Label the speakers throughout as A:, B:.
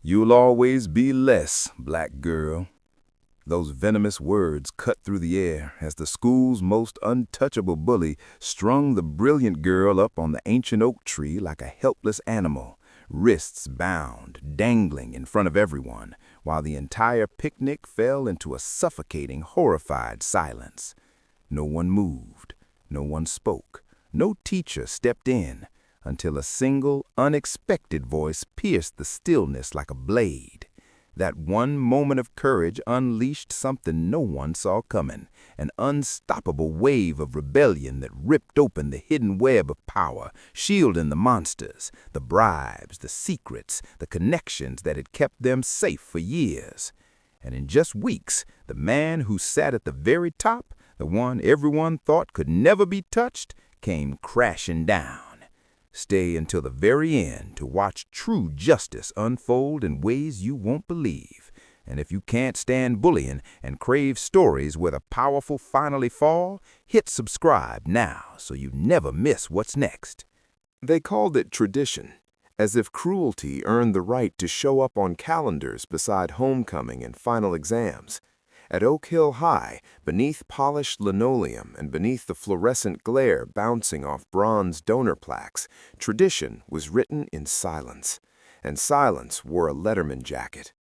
A: You'll always be less, black girl. Those venomous words cut through the air as the school's most untouchable bully strung the brilliant girl up on the ancient oak tree like a helpless animal, wrists bound, dangling in front of everyone, while the entire picnic fell into a suffocating, horrified silence. No one moved, no one spoke, no teacher stepped in, until a single, unexpected voice pierced the stillness like a blade. That one moment of courage unleashed something no one saw coming, an unstoppable wave of rebellion that ripped open the hidden web of power, shielding the monsters, the bribes, the secrets, the connections that had kept them safe for years. And in just weeks, the man who sat at the very top, the one everyone thought could never be touched, came crashing down. Stay until the very end to watch true justice unfold in ways you won't believe. And if you can't stand bullying and crave stories where the powerful finally fall, hit subscribe now so you never miss what's next.
B: They called it tradition, as if cruelty earned the right to show up on calendars beside homecoming and final exams. At Oak Hill High, beneath polished linoleum and beneath the fluorescent glare bouncing off bronze donor plaques, tradition was written in silence, and silence wore a Letterman jacket.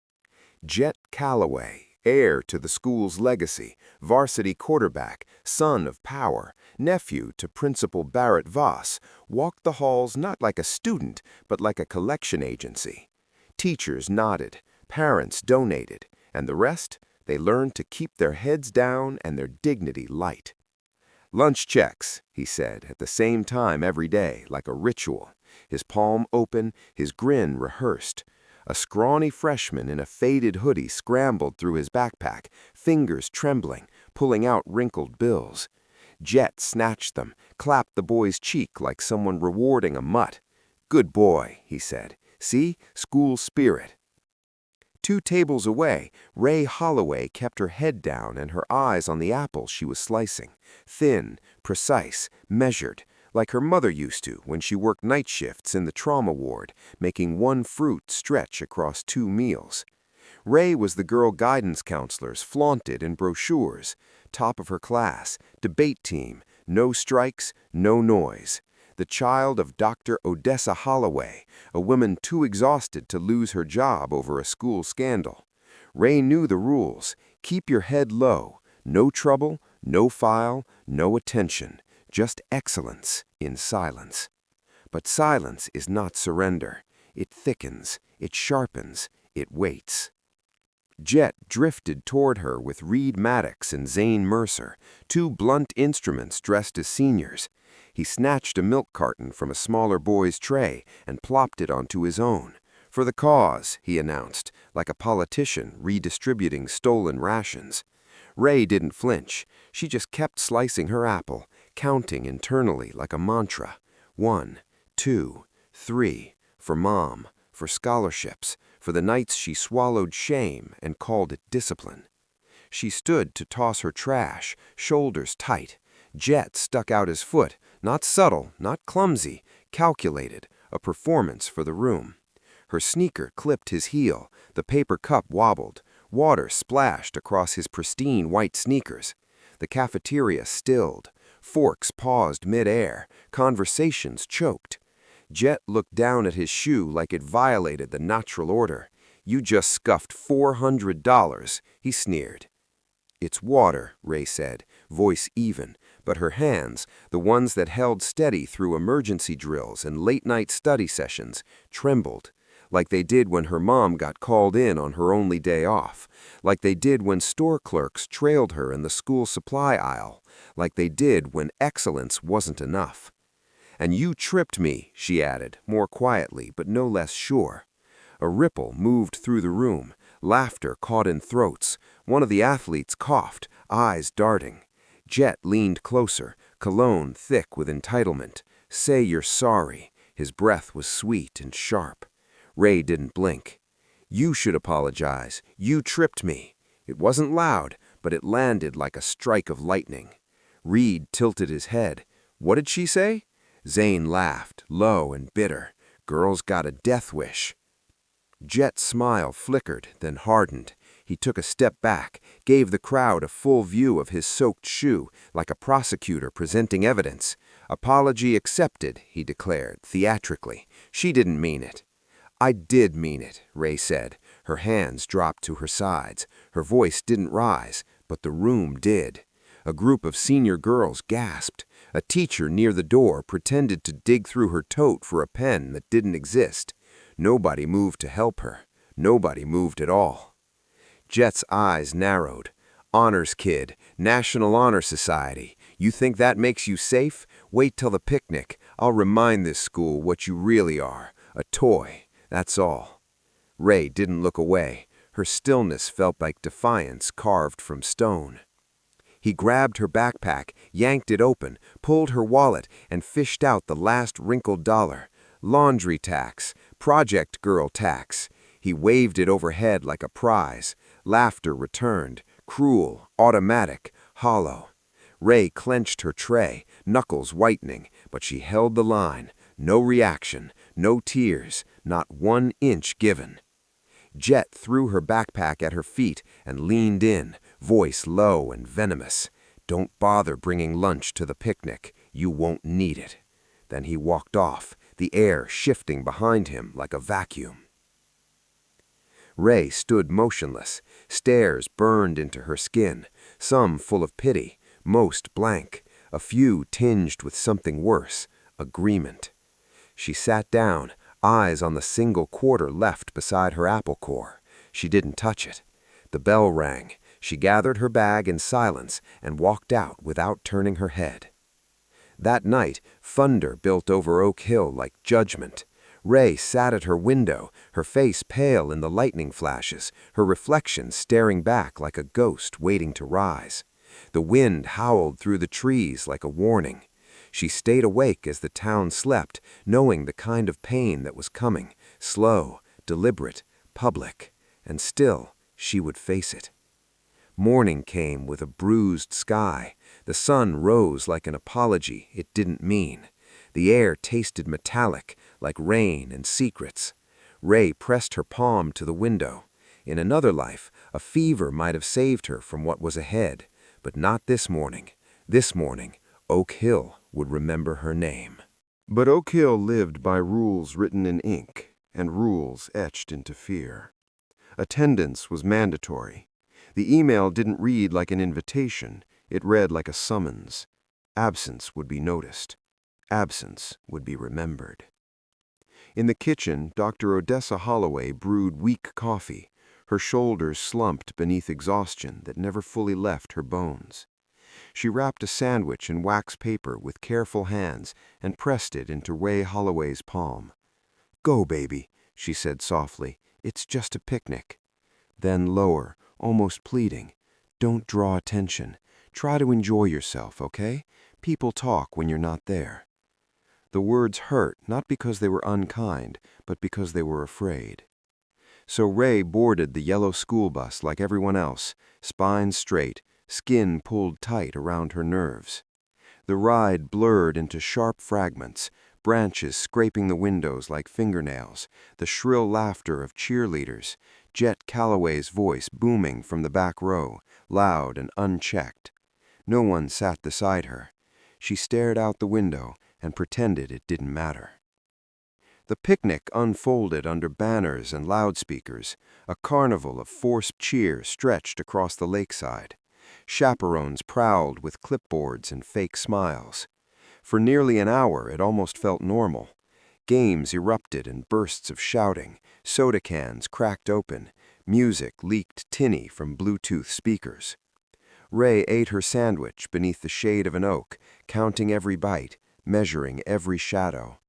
B: Jet Calloway, heir to the school's legacy, varsity quarterback, son of power, nephew to Principal Barrett Voss, walked the halls not like a student, but like a collection agency. Teachers nodded, parents donated, and the rest? They learned to keep their heads down and their dignity light. "Lunch checks," he said, at the same time every day, like a ritual, his palm open, his grin rehearsed. A scrawny freshman in a faded hoodie scrambled through his backpack, fingers trembling, pulling out wrinkled bills. Jet snatched them, clapped the boy's cheek like someone rewarding a mutt. "Good boy," he said. "See? School spirit." 2 tables away, Ray Holloway kept her head down and her eyes on the apple she was slicing, thin, precise, measured, like her mother used to when she worked night shifts in the trauma ward, making one fruit stretch across 2 meals. Ray was the girl guidance counselors flaunted in brochures, top of her class, debate team, no strikes, no noise. The child of Dr. Odessa Holloway, a woman too exhausted to lose her job over a school scandal. Ray knew the rules. Keep your head low. No trouble, no file, no attention. Just excellence in silence. But silence is not surrender. It thickens, it sharpens, it waits. Jet drifted toward her with Reed Maddox and Zane Mercer, 2 blunt instruments dressed as seniors. He snatched a milk carton from a smaller boy's tray and plopped it onto his own. "For the cause," he announced, like a politician redistributing stolen rations. Ray didn't flinch. She just kept slicing her apple, counting internally like a mantra. 1, 2, 3, for Mom, for scholarships, for the nights she swallowed shame and called it discipline. She stood to toss her trash, shoulders tight. Jet stuck out his foot, not subtle, not clumsy, calculated, a performance for the room. Her sneaker clipped his heel, the paper cup wobbled, water splashed across his pristine white sneakers. The cafeteria stilled, forks paused mid-air, conversations choked. Jet looked down at his shoe like it violated the natural order. "You just scuffed $400, he sneered. "It's water," Ray said, voice even, but her hands, the ones that held steady through emergency drills and late-night study sessions, trembled, like they did when her mom got called in on her only day off, like they did when store clerks trailed her in the school supply aisle, like they did when excellence wasn't enough. "And you tripped me," she added, more quietly but no less sure. A ripple moved through the room, laughter caught in throats. One of the athletes coughed, eyes darting. Jet leaned closer, cologne thick with entitlement. "Say you're sorry." His breath was sweet and sharp. Ray didn't blink. "You should apologize. You tripped me." It wasn't loud, but it landed like a strike of lightning. Reed tilted his head. "What did she say?" Zane laughed, low and bitter. "Girl's got a death wish." Jet's smile flickered, then hardened. He took a step back, gave the crowd a full view of his soaked shoe, like a prosecutor presenting evidence. "Apology accepted," he declared, theatrically. "She didn't mean it." "I did mean it," Ray said. Her hands dropped to her sides. Her voice didn't rise, but the room did. A group of senior girls gasped. A teacher near the door pretended to dig through her tote for a pen that didn't exist. Nobody moved to help her. Nobody moved at all. Jet's eyes narrowed. "Honors kid, National Honor Society. You think that makes you safe? Wait till the picnic. I'll remind this school what you really are. A toy. That's all." Ray didn't look away. Her stillness felt like defiance carved from stone. He grabbed her backpack, yanked it open, pulled her wallet, and fished out the last wrinkled dollar. Laundry tax, project girl tax. He waved it overhead like a prize. Laughter returned, cruel, automatic, hollow. Ray clenched her tray, knuckles whitening, but she held the line. No reaction, no tears, not 1 inch given. Jet threw her backpack at her feet and leaned in, voice low and venomous. "Don't bother bringing lunch to the picnic. You won't need it." Then he walked off, the air shifting behind him like a vacuum. Ray stood motionless. Stares burned into her skin, some full of pity, most blank, a few tinged with something worse, agreement. She sat down, eyes on the single quarter left beside her apple core. She didn't touch it. The bell rang. She gathered her bag in silence and walked out without turning her head. That night, thunder built over Oak Hill like judgment. Ray sat at her window, her face pale in the lightning flashes, her reflection staring back like a ghost waiting to rise. The wind howled through the trees like a warning. She stayed awake as the town slept, knowing the kind of pain that was coming, slow, deliberate, public, and still she would face it. Morning came with a bruised sky. The sun rose like an apology it didn't mean. The air tasted metallic, like rain and secrets. Ray pressed her palm to the window. In another life, a fever might have saved her from what was ahead, but not this morning. This morning, Oak Hill would remember her name. But Oak Hill lived by rules written in ink, and rules etched into fear. Attendance was mandatory. The email didn't read like an invitation, it read like a summons. Absence would be noticed. Absence would be remembered. In the kitchen, Dr. Odessa Holloway brewed weak coffee. Her shoulders slumped beneath exhaustion that never fully left her bones. She wrapped a sandwich in wax paper with careful hands and pressed it into Ray Holloway's palm. "Go, baby," she said softly. "It's just a picnic." Then lower, almost pleading, "Don't draw attention. Try to enjoy yourself, okay? People talk when you're not there." The words hurt not because they were unkind, but because they were afraid. So Ray boarded the yellow school bus like everyone else, spine straight, skin pulled tight around her nerves. The ride blurred into sharp fragments, branches scraping the windows like fingernails, the shrill laughter of cheerleaders, Jet Calloway's voice booming from the back row, loud and unchecked. No one sat beside her. She stared out the window and pretended it didn't matter. The picnic unfolded under banners and loudspeakers. A carnival of forced cheer stretched across the lakeside. Chaperones prowled with clipboards and fake smiles. For nearly an hour it almost felt normal. Games erupted in bursts of shouting, soda cans cracked open, music leaked tinny from Bluetooth speakers. Ray ate her sandwich beneath the shade of an oak, counting every bite, measuring every shadow.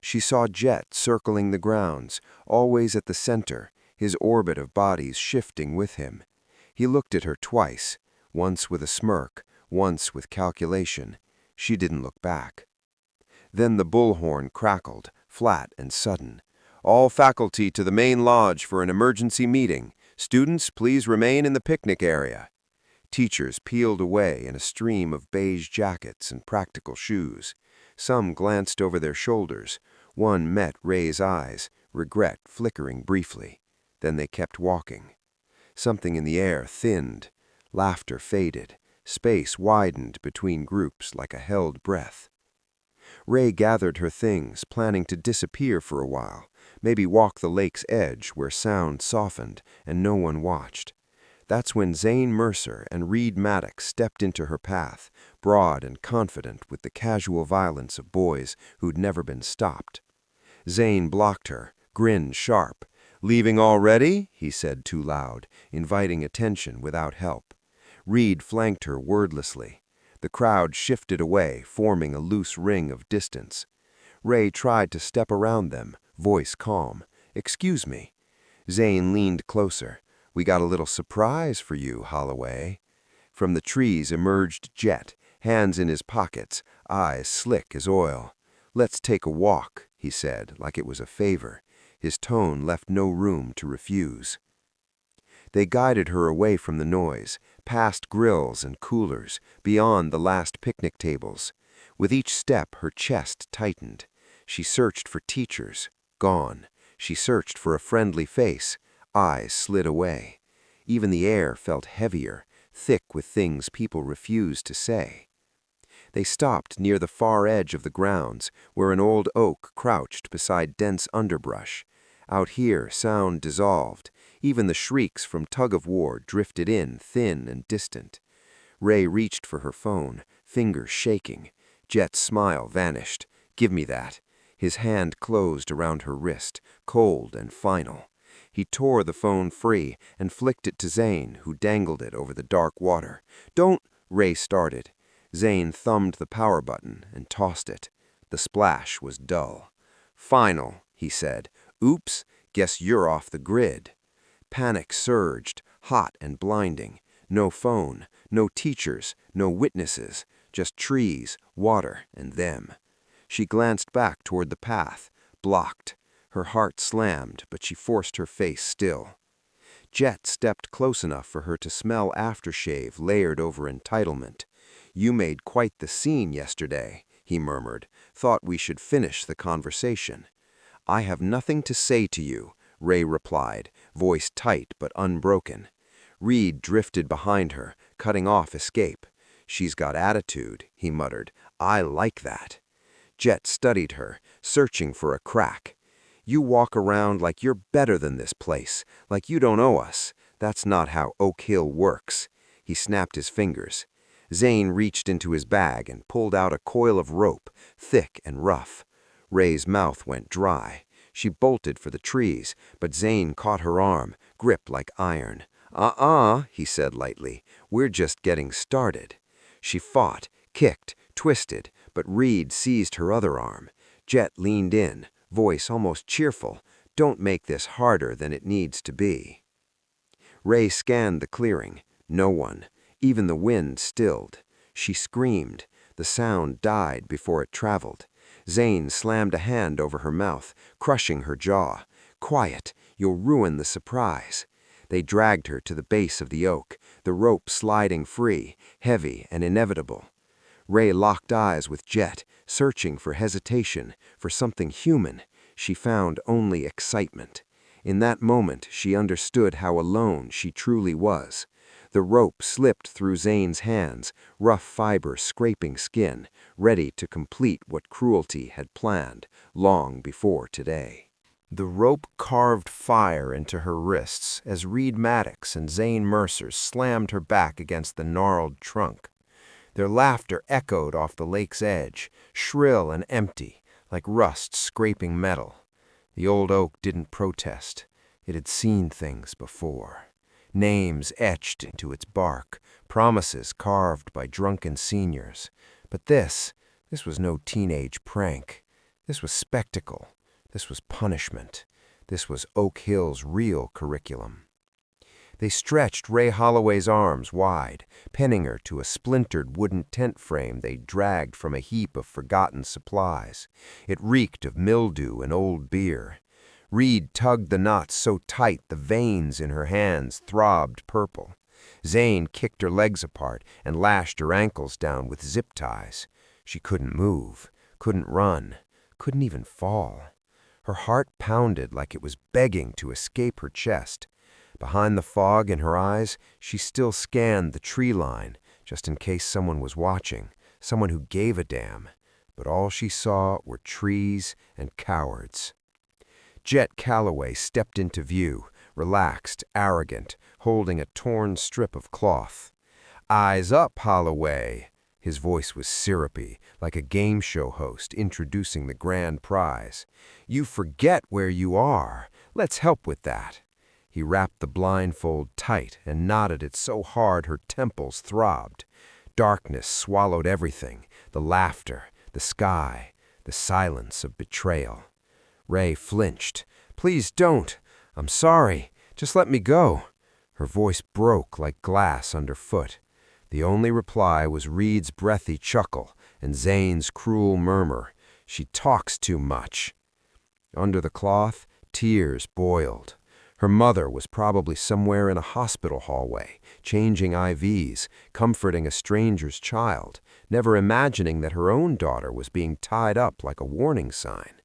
B: She saw Jet circling the grounds, always at the center, his orbit of bodies shifting with him. He looked at her twice, once with a smirk, once with calculation. She didn't look back. Then the bullhorn crackled, flat and sudden. "All faculty to the main lodge for an emergency meeting. Students, please remain in the picnic area." Teachers peeled away in a stream of beige jackets and practical shoes. Some glanced over their shoulders. One met Ray's eyes, regret flickering briefly. Then they kept walking. Something in the air thinned, laughter faded, space widened between groups like a held breath. Ray gathered her things, planning to disappear for a while, maybe walk the lake's edge where sound softened and no one watched. That's when Zane Mercer and Reed Maddox stepped into her path, broad and confident with the casual violence of boys who'd never been stopped. Zane blocked her, grinned sharp. "Leaving already?" he said too loud, inviting attention without help. Reed flanked her wordlessly. The crowd shifted away, forming a loose ring of distance. Ray tried to step around them, voice calm. "Excuse me." Zane leaned closer. "We got a little surprise for you, Holloway." From the trees emerged Jet, hands in his pockets, eyes slick as oil. "Let's take a walk," he said, like it was a favor. His tone left no room to refuse. They guided her away from the noise, past grills and coolers, beyond the last picnic tables. With each step, her chest tightened. She searched for teachers. Gone. She searched for a friendly face. Eyes slid away. Even the air felt heavier, thick with things people refused to say. They stopped near the far edge of the grounds, where an old oak crouched beside dense underbrush. Out here, sound dissolved. Even the shrieks from tug-of-war drifted in, thin and distant. Ray reached for her phone, fingers shaking. Jet's smile vanished. "Give me that." His hand closed around her wrist, cold and final. He tore the phone free and flicked it to Zane, who dangled it over the dark water. "Don't—" Ray started. Zane thumbed the power button and tossed it. The splash was dull. "Final," he said. "Oops, guess you're off the grid." Panic surged, hot and blinding. No phone, no teachers, no witnesses, just trees, water, and them. She glanced back toward the path, blocked. Her heart slammed, but she forced her face still. Jet stepped close enough for her to smell aftershave layered over entitlement. "You made quite the scene yesterday," he murmured. "Thought we should finish the conversation." "I have nothing to say to you," Ray replied, voice tight but unbroken. Reed drifted behind her, cutting off escape. "She's got attitude," he muttered. "I like that." Jet studied her, searching for a crack. "You walk around like you're better than this place, like you don't owe us. That's not how Oak Hill works." He snapped his fingers. Zane reached into his bag and pulled out a coil of rope, thick and rough. Ray's mouth went dry. She bolted for the trees, but Zane caught her arm, gripped like iron. He said lightly. "We're just getting started." She fought, kicked, twisted, but Reed seized her other arm. Jet leaned in, voice almost cheerful. "Don't make this harder than it needs to be." Ray scanned the clearing. No one. Even the wind stilled. She screamed. The sound died before it traveled. Zane slammed a hand over her mouth, crushing her jaw. "Quiet, you'll ruin the surprise." They dragged her to the base of the oak, the rope sliding free, heavy and inevitable. Ray locked eyes with Jet, searching for hesitation, for something human. She found only excitement. In that moment, she understood how alone she truly was. The rope slipped through Zane's hands, rough fiber scraping skin, ready to complete what cruelty had planned long before today. The rope carved fire into her wrists as Reed Maddox and Zane Mercer slammed her back against the gnarled trunk. Their laughter echoed off the lake's edge, shrill and empty, like rust scraping metal. The old oak didn't protest. It had seen things before. Names etched into its bark, promises carved by drunken seniors. But this was no teenage prank. This was spectacle. This was punishment. This was Oak Hill's real curriculum. They stretched Ray Holloway's arms wide, pinning her to a splintered wooden tent frame they dragged from a heap of forgotten supplies. It reeked of mildew and old beer. Reed tugged the knots so tight the veins in her hands throbbed purple. Zane kicked her legs apart and lashed her ankles down with zip ties. She couldn't move, couldn't run, couldn't even fall. Her heart pounded like it was begging to escape her chest. Behind the fog in her eyes, she still scanned the tree line, just in case someone was watching, someone who gave a damn. But all she saw were trees and cowards. Jet Calloway stepped into view, relaxed, arrogant, holding a torn strip of cloth. "Eyes up, Holloway!" His voice was syrupy, like a game show host introducing the grand prize. "You forget where you are. Let's help with that." He wrapped the blindfold tight and knotted it so hard her temples throbbed. Darkness swallowed everything, the laughter, the sky, the silence of betrayal. Ray flinched. "Please don't. I'm sorry. Just let me go." Her voice broke like glass underfoot. The only reply was Reed's breathy chuckle and Zane's cruel murmur, "She talks too much." Under the cloth, tears boiled. Her mother was probably somewhere in a hospital hallway, changing IVs, comforting a stranger's child, never imagining that her own daughter was being tied up like a warning sign.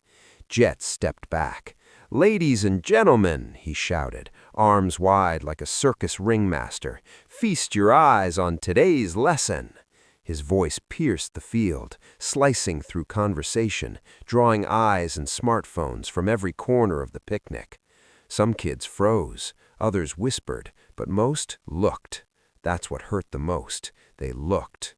B: Jet stepped back. "Ladies and gentlemen," he shouted, arms wide like a circus ringmaster, "feast your eyes on today's lesson." His voice pierced the field, slicing through conversation, drawing eyes and smartphones from every corner of the picnic. Some kids froze, others whispered, but most looked. That's what hurt the most. They looked.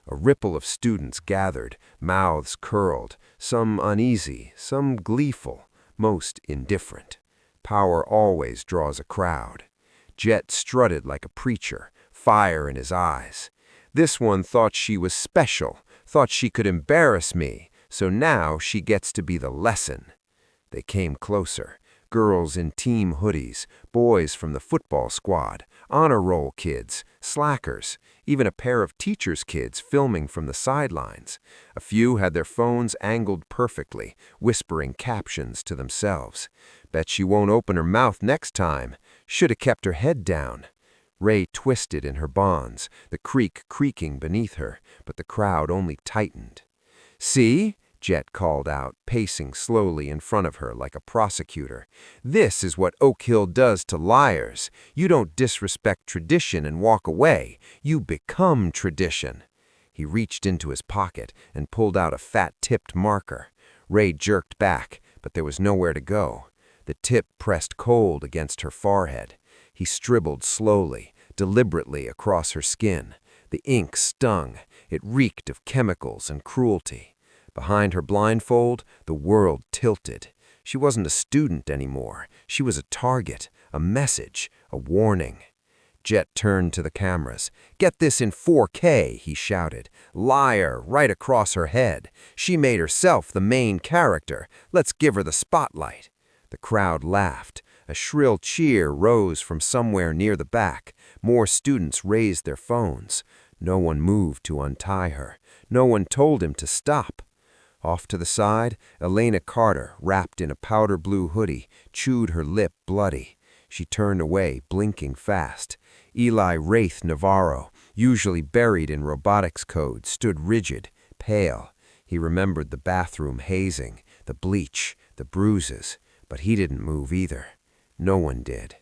B: A ripple of students gathered, mouths curled, some uneasy, some gleeful, most indifferent. Power always draws a crowd. Jet strutted like a preacher, fire in his eyes. "This one thought she was special, thought she could embarrass me, so now she gets to be the lesson." They came closer. Girls in team hoodies, boys from the football squad, honor roll kids, slackers, even a pair of teachers' kids filming from the sidelines. A few had their phones angled perfectly, whispering captions to themselves. "Bet she won't open her mouth next time. Shoulda kept her head down." Ray twisted in her bonds, the creek creaking beneath her, but the crowd only tightened. "See?" Jet called out, pacing slowly in front of her like a prosecutor. "This is what Oak Hill does to liars. You don't disrespect tradition and walk away. You become tradition." He reached into his pocket and pulled out a fat-tipped marker. Ray jerked back, but there was nowhere to go. The tip pressed cold against her forehead. He scribbled slowly, deliberately across her skin. The ink stung. It reeked of chemicals and cruelty. Behind her blindfold, the world tilted. She wasn't a student anymore. She was a target, a message, a warning. Jet turned to the cameras. "Get this in 4K, he shouted. "Liar, right across her head. She made herself the main character. Let's give her the spotlight." The crowd laughed. A shrill cheer rose from somewhere near the back. More students raised their phones. No one moved to untie her. No one told him to stop. Off to the side, Elena Carter, wrapped in a powder blue hoodie, chewed her lip bloody. She turned away, blinking fast. Eli Wraith Navarro, usually buried in robotics code, stood rigid, pale. He remembered the bathroom hazing, the bleach, the bruises, but he didn't move either. No one did.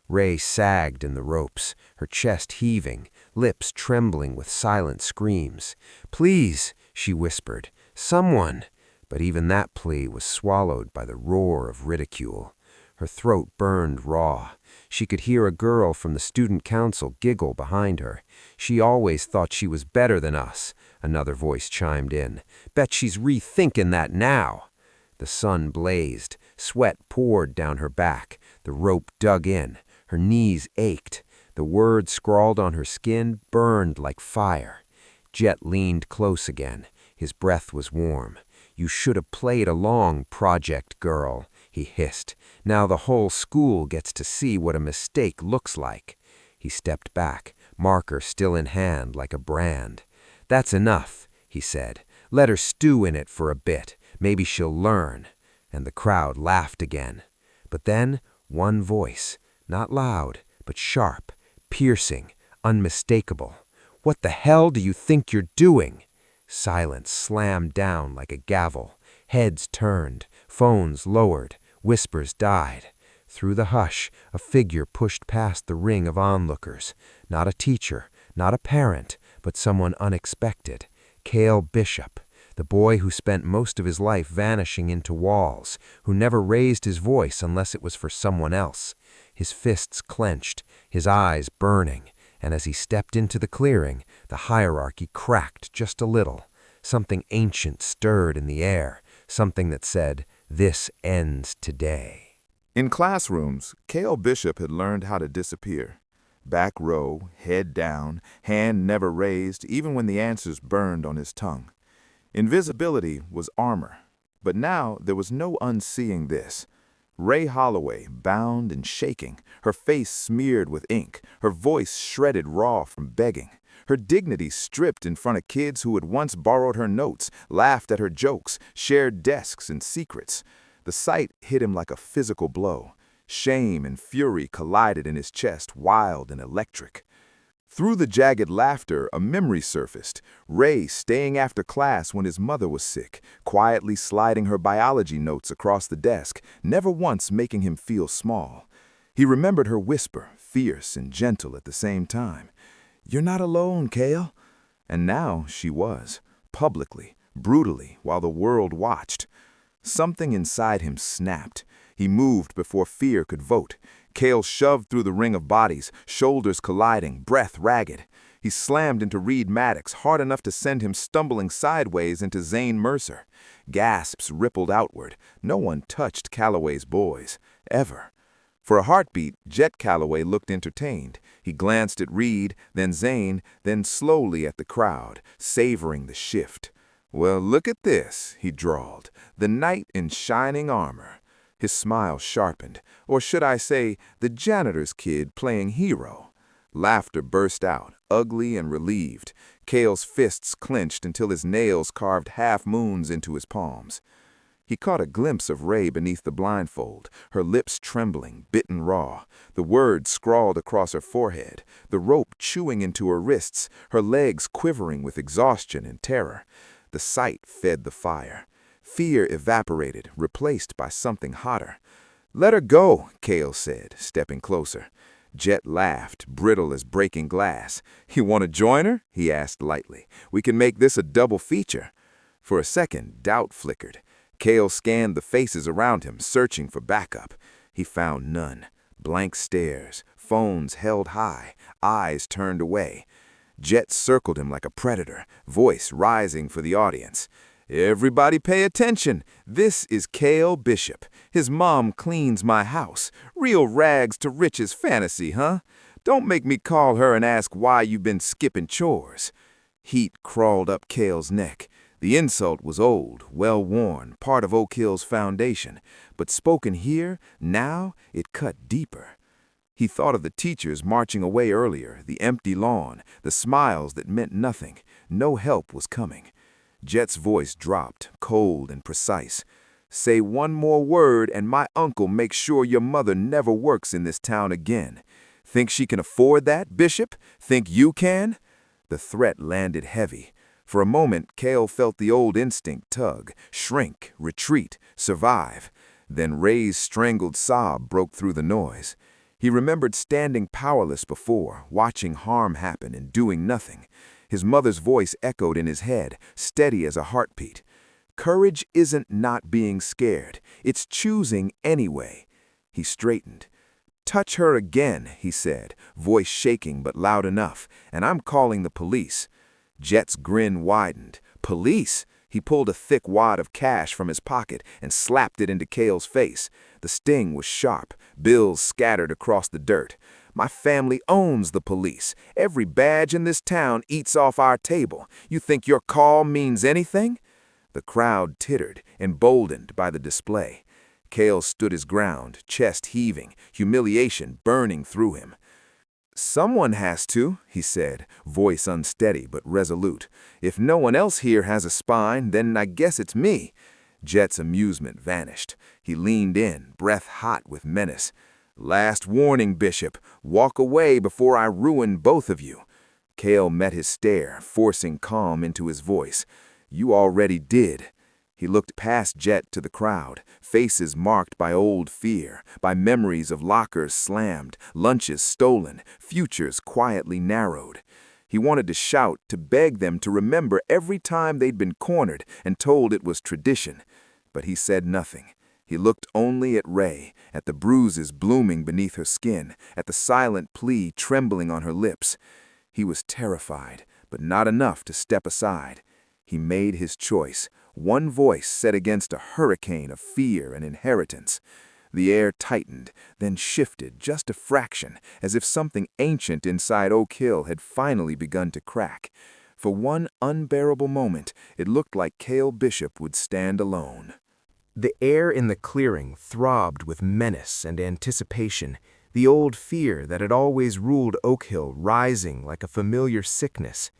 B: Ray sagged in the ropes, her chest heaving, lips trembling with silent screams. "Please," she whispered, "someone." But even that plea was swallowed by the roar of ridicule. Her throat burned raw. She could hear a girl from the student council giggle behind her. "She always thought she was better than us," another voice chimed in. "Bet she's rethinking that now." The sun blazed. Sweat poured down her back. The rope dug in. Her knees ached. The words scrawled on her skin burned like fire. Jet leaned close again. His breath was warm. "You should have played along, project girl," he hissed. "Now the whole school gets to see what a mistake looks like." He stepped back, marker still in hand like a brand. "That's enough," he said. "Let her stew in it for a bit. Maybe she'll learn." And the crowd laughed again. But then, one voice, not loud, but sharp, piercing, unmistakable. "What the hell do you think you're doing?" Silence slammed down like a gavel. Heads turned.
C: Phones lowered, whispers died. Through the hush, a figure pushed past the ring of onlookers. Not a teacher, not a parent, but someone unexpected. Cale Bishop, the boy who spent most of his life vanishing into walls, who never raised his voice unless it was for someone else. His fists clenched, his eyes burning, and as he stepped into the clearing, the hierarchy cracked just a little. Something ancient stirred in the air, something that said, "This ends today."
B: In classrooms, Cale Bishop had learned how to disappear. Back row, head down, hand never raised, even when the answers burned on his tongue. Invisibility was armor, but now there was no unseeing this. Ray Holloway, bound and shaking, her face smeared with ink, her voice shredded raw from begging, her dignity stripped in front of kids who had once borrowed her notes, laughed at her jokes, shared desks and secrets. The sight hit him like a physical blow. Shame and fury collided in his chest, wild and electric. Through the jagged laughter, a memory surfaced. Ray staying after class when his mother was sick, quietly sliding her biology notes across the desk, never once making him feel small. He remembered her whisper, fierce and gentle at the same time. "You're not alone, Cale." And now she was, publicly, brutally, while the world watched. Something inside him snapped. He moved before fear could vote. Cale shoved through the ring of bodies, shoulders colliding, breath ragged. He slammed into Reed Maddox hard enough to send him stumbling sideways into Zane Mercer. Gasps rippled outward. No one touched Calloway's boys, ever. For a heartbeat, Jet Calloway looked entertained. He glanced at Reed, then Zane, then slowly at the crowd, savoring the shift. "Well, look at this," he drawled, "the knight in shining armor." His smile sharpened, or should I say, the janitor's kid playing hero. Laughter burst out, ugly and relieved. Cale's fists clenched until his nails carved half-moons into his palms. He caught a glimpse of Ray beneath the blindfold, her lips trembling, bitten raw, the words scrawled across her forehead, the rope chewing into her wrists, her legs quivering with exhaustion and terror. The sight fed the fire. Fear evaporated, replaced by something hotter. "Let her go," Cale said, stepping closer. Jet laughed, brittle as breaking glass. "You want to join her?" he asked lightly. "We can make this a double feature." For a second, doubt flickered. Cale scanned the faces around him, searching for backup. He found none. Blank stares, phones held high, eyes turned away. Jet circled him like a predator, voice rising for the audience. "Everybody pay attention. This is Cale Bishop. His mom cleans my house. Real rags to riches fantasy, huh? Don't make me call her and ask why you've been skipping chores." Heat crawled up Cale's neck. The insult was old, well-worn, part of Oak Hill's foundation. But spoken here, now, it cut deeper. He thought of the teachers marching away earlier, the empty lawn, the smiles that meant nothing. No help was coming. Jet's voice dropped, cold and precise. "Say one more word and my uncle makes sure your mother never works in this town again. Think she can afford that, Bishop? Think you can?" The threat landed heavy. For a moment, Cale felt the old instinct tug, shrink, retreat, survive. Then Ray's strangled sob broke through the noise. He remembered standing powerless before, watching harm happen and doing nothing. His mother's voice echoed in his head, steady as a heartbeat. "Courage isn't not being scared. It's choosing anyway." He straightened. "Touch her again," he said, voice shaking but loud enough, "and I'm calling the police." Jet's grin widened. "Police?" He pulled a thick wad of cash from his pocket and slapped it into Cale's face. The sting was sharp, bills scattered across the dirt. "My family owns the police. Every badge in this town eats off our table. You think your call means anything?" The crowd tittered, emboldened by the display. Cale stood his ground, chest heaving, humiliation burning through him. "Someone has to," he said, voice unsteady but resolute. "If no one else here has a spine, then I guess it's me." Jet's amusement vanished. He leaned in, breath hot with menace. "Last warning, Bishop. Walk away before I ruin both of you." Cale met his stare, forcing calm into his voice. "You already did." He looked past Jet to the crowd, faces marked by old fear, by memories of lockers slammed, lunches stolen, futures quietly narrowed. He wanted to shout, to beg them to remember every time they'd been cornered and told it was tradition. But he said nothing. He looked only at Ray, at the bruises blooming beneath her skin, at the silent plea trembling on her lips. He was terrified, but not enough to step aside. He made his choice, one voice set against a hurricane of fear and inheritance. The air tightened, then shifted just a fraction, as if something ancient inside Oak Hill had finally begun to crack. For one unbearable moment, it looked like Cale Bishop would stand alone.
C: The air in the clearing throbbed with menace and anticipation, the old fear that had always ruled Oak Hill rising like a familiar sickness.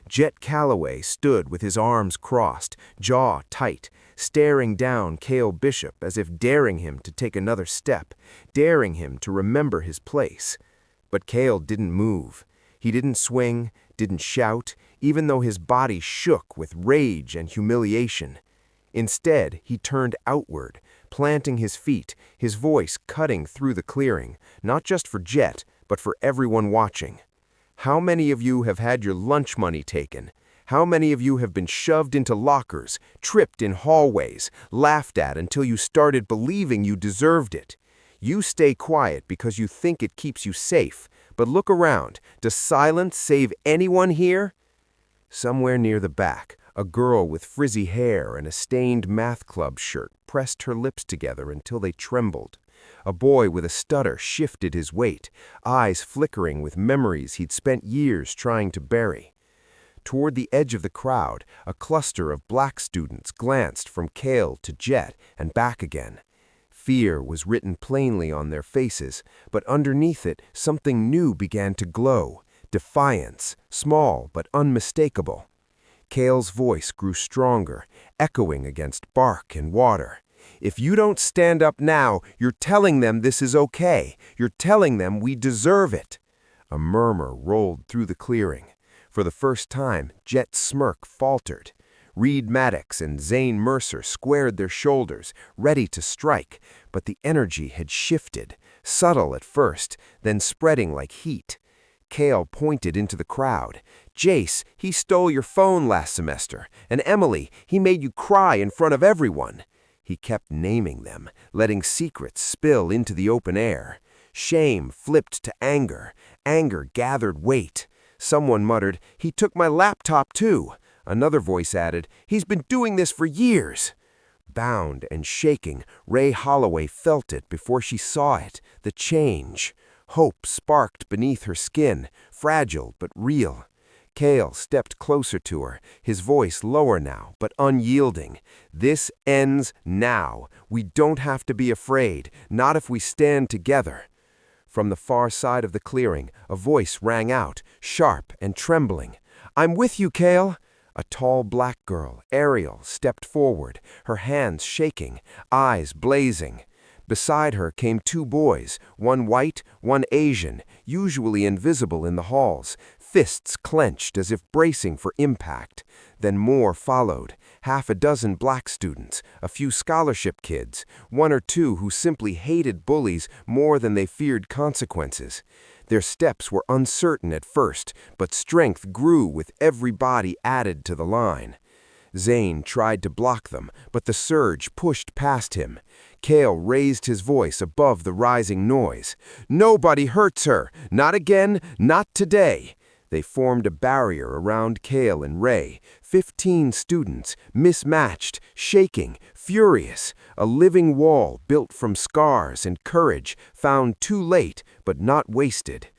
C: Jet Calloway stood with his arms crossed, jaw tight, staring down Cale Bishop as if daring him to take another step, daring him to remember his place. But Cale didn't move. He didn't swing, didn't shout, even though his body shook with rage and humiliation. Instead, he turned outward, planting his feet, his voice cutting through the clearing, not just for Jet, but for everyone watching. How many of you have had your lunch money taken? How many of you have been shoved into lockers, tripped in hallways, laughed at until you started believing you deserved it? You stay quiet because you think it keeps you safe, but look around. Does silence save anyone here? Somewhere near the back, a girl with frizzy hair and a stained math club shirt pressed her lips together until they trembled. A boy with a stutter shifted his weight, eyes flickering with memories he'd spent years trying to bury. Toward the edge of the crowd, a cluster of black students glanced from Cale to Jet and back again. Fear was written plainly on their faces, but underneath it something new began to glow, defiance, small but unmistakable. Cale's voice grew stronger, echoing against bark and water. If you don't stand up now, you're telling them this is okay. You're telling them we deserve it. A murmur rolled through the clearing. For the first time, Jet's smirk faltered. Reed Maddox and Zane Mercer squared their shoulders, ready to strike, but the energy had shifted, subtle at first, then spreading like heat. Cale pointed into the crowd. Jace, he stole your phone last semester, and Emily, he made you cry in front of everyone. He kept naming them, letting secrets spill into the open air. Shame flipped to anger. Anger gathered weight. Someone muttered, "He took my laptop too." Another voice added, "He's been doing this for years." Bound and shaking, Ray Holloway felt it before she saw it, the change. Hope sparked beneath her skin, fragile but real. Cale stepped closer to her, his voice lower now, but unyielding. This ends now. We don't have to be afraid, not if we stand together. From the far side of the clearing, a voice rang out, sharp and trembling. "I'm with you, Cale." A tall black girl, Ariel, stepped forward, her hands shaking, eyes blazing. Beside her came two boys, one white, one Asian, usually invisible in the halls, fists clenched as if bracing for impact. Then more followed, half a dozen black students, a few scholarship kids, one or two who simply hated bullies more than they feared consequences. Their steps were uncertain at first, but strength grew with every body added to the line. Zane tried to block them, but the surge pushed past him. Cale raised his voice above the rising noise. "Nobody hurts her! Not again, not today!" They formed a barrier around Cale and Ray, 15 students, mismatched, shaking, furious, a living wall built from scars and courage, found too late but not wasted.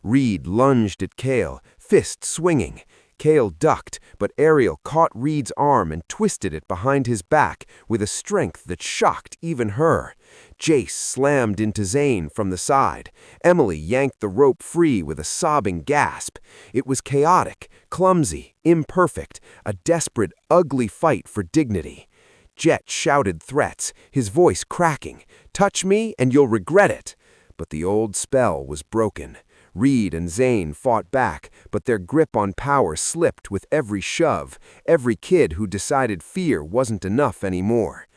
C: Reed lunged at Cale, fist swinging. Cale ducked, but Ariel caught Reed's arm and twisted it behind his back with a strength that shocked even her. Jace slammed into Zane from the side. Emily yanked the rope free with a sobbing gasp. It was chaotic, clumsy, imperfect, a desperate, ugly fight for dignity. Jet shouted threats, his voice cracking. "Touch me and you'll regret it." But the old spell was broken.
B: Reed and Zane fought back, but their grip on power slipped with every shove, every kid who decided fear wasn't enough anymore.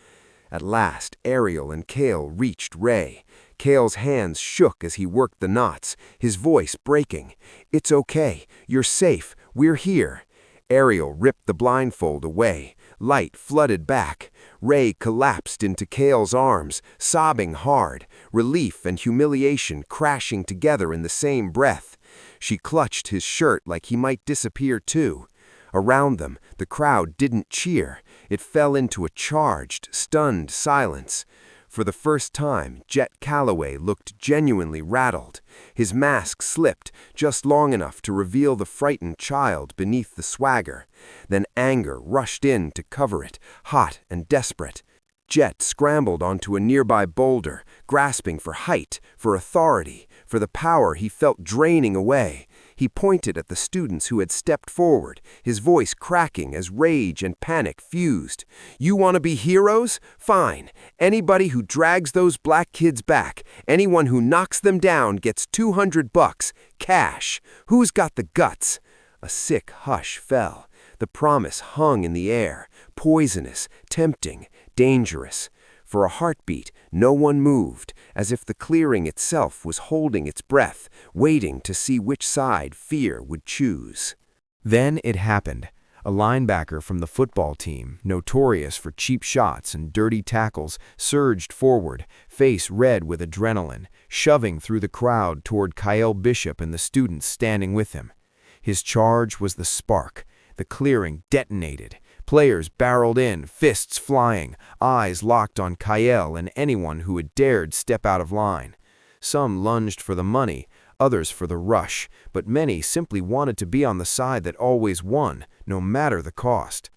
B: At last, Ariel and Cale reached Ray. Cale's hands shook as he worked the knots, his voice breaking. "It's okay. You're safe. We're here." Ariel ripped the blindfold away. Light flooded back. Ray collapsed into Cale's arms, sobbing hard, relief and humiliation crashing together in the same breath. She clutched his shirt like he might disappear too. Around them, the crowd didn't cheer. It fell into a charged, stunned silence. For the first time, Jet Calloway looked genuinely rattled. His mask slipped just long enough to reveal the frightened child beneath the swagger. Then anger rushed in to cover it, hot and desperate. Jet scrambled onto a nearby boulder, grasping for height, for authority, for the power he felt draining away. He pointed at the students who had stepped forward, his voice cracking as rage and panic fused. "You want to be heroes? Fine. Anybody who drags those black kids back, anyone who knocks them down gets $200, cash. Who's got the guts?" A sick hush fell. The promise hung in the air, poisonous, tempting, dangerous. For a heartbeat, no one moved, as if the clearing itself was holding its breath, waiting to see which side fear would choose.
C: Then it happened. A linebacker from the football team, notorious for cheap shots and dirty tackles, surged forward, face red with adrenaline, shoving through the crowd toward Kyle Bishop and the students standing with him. His charge was the spark. The clearing detonated. Players barreled in, fists flying, eyes locked on Kyle and anyone who had dared step out of line. Some lunged for the money, others for the rush, but many simply wanted to be on the side that always won, no matter the cost.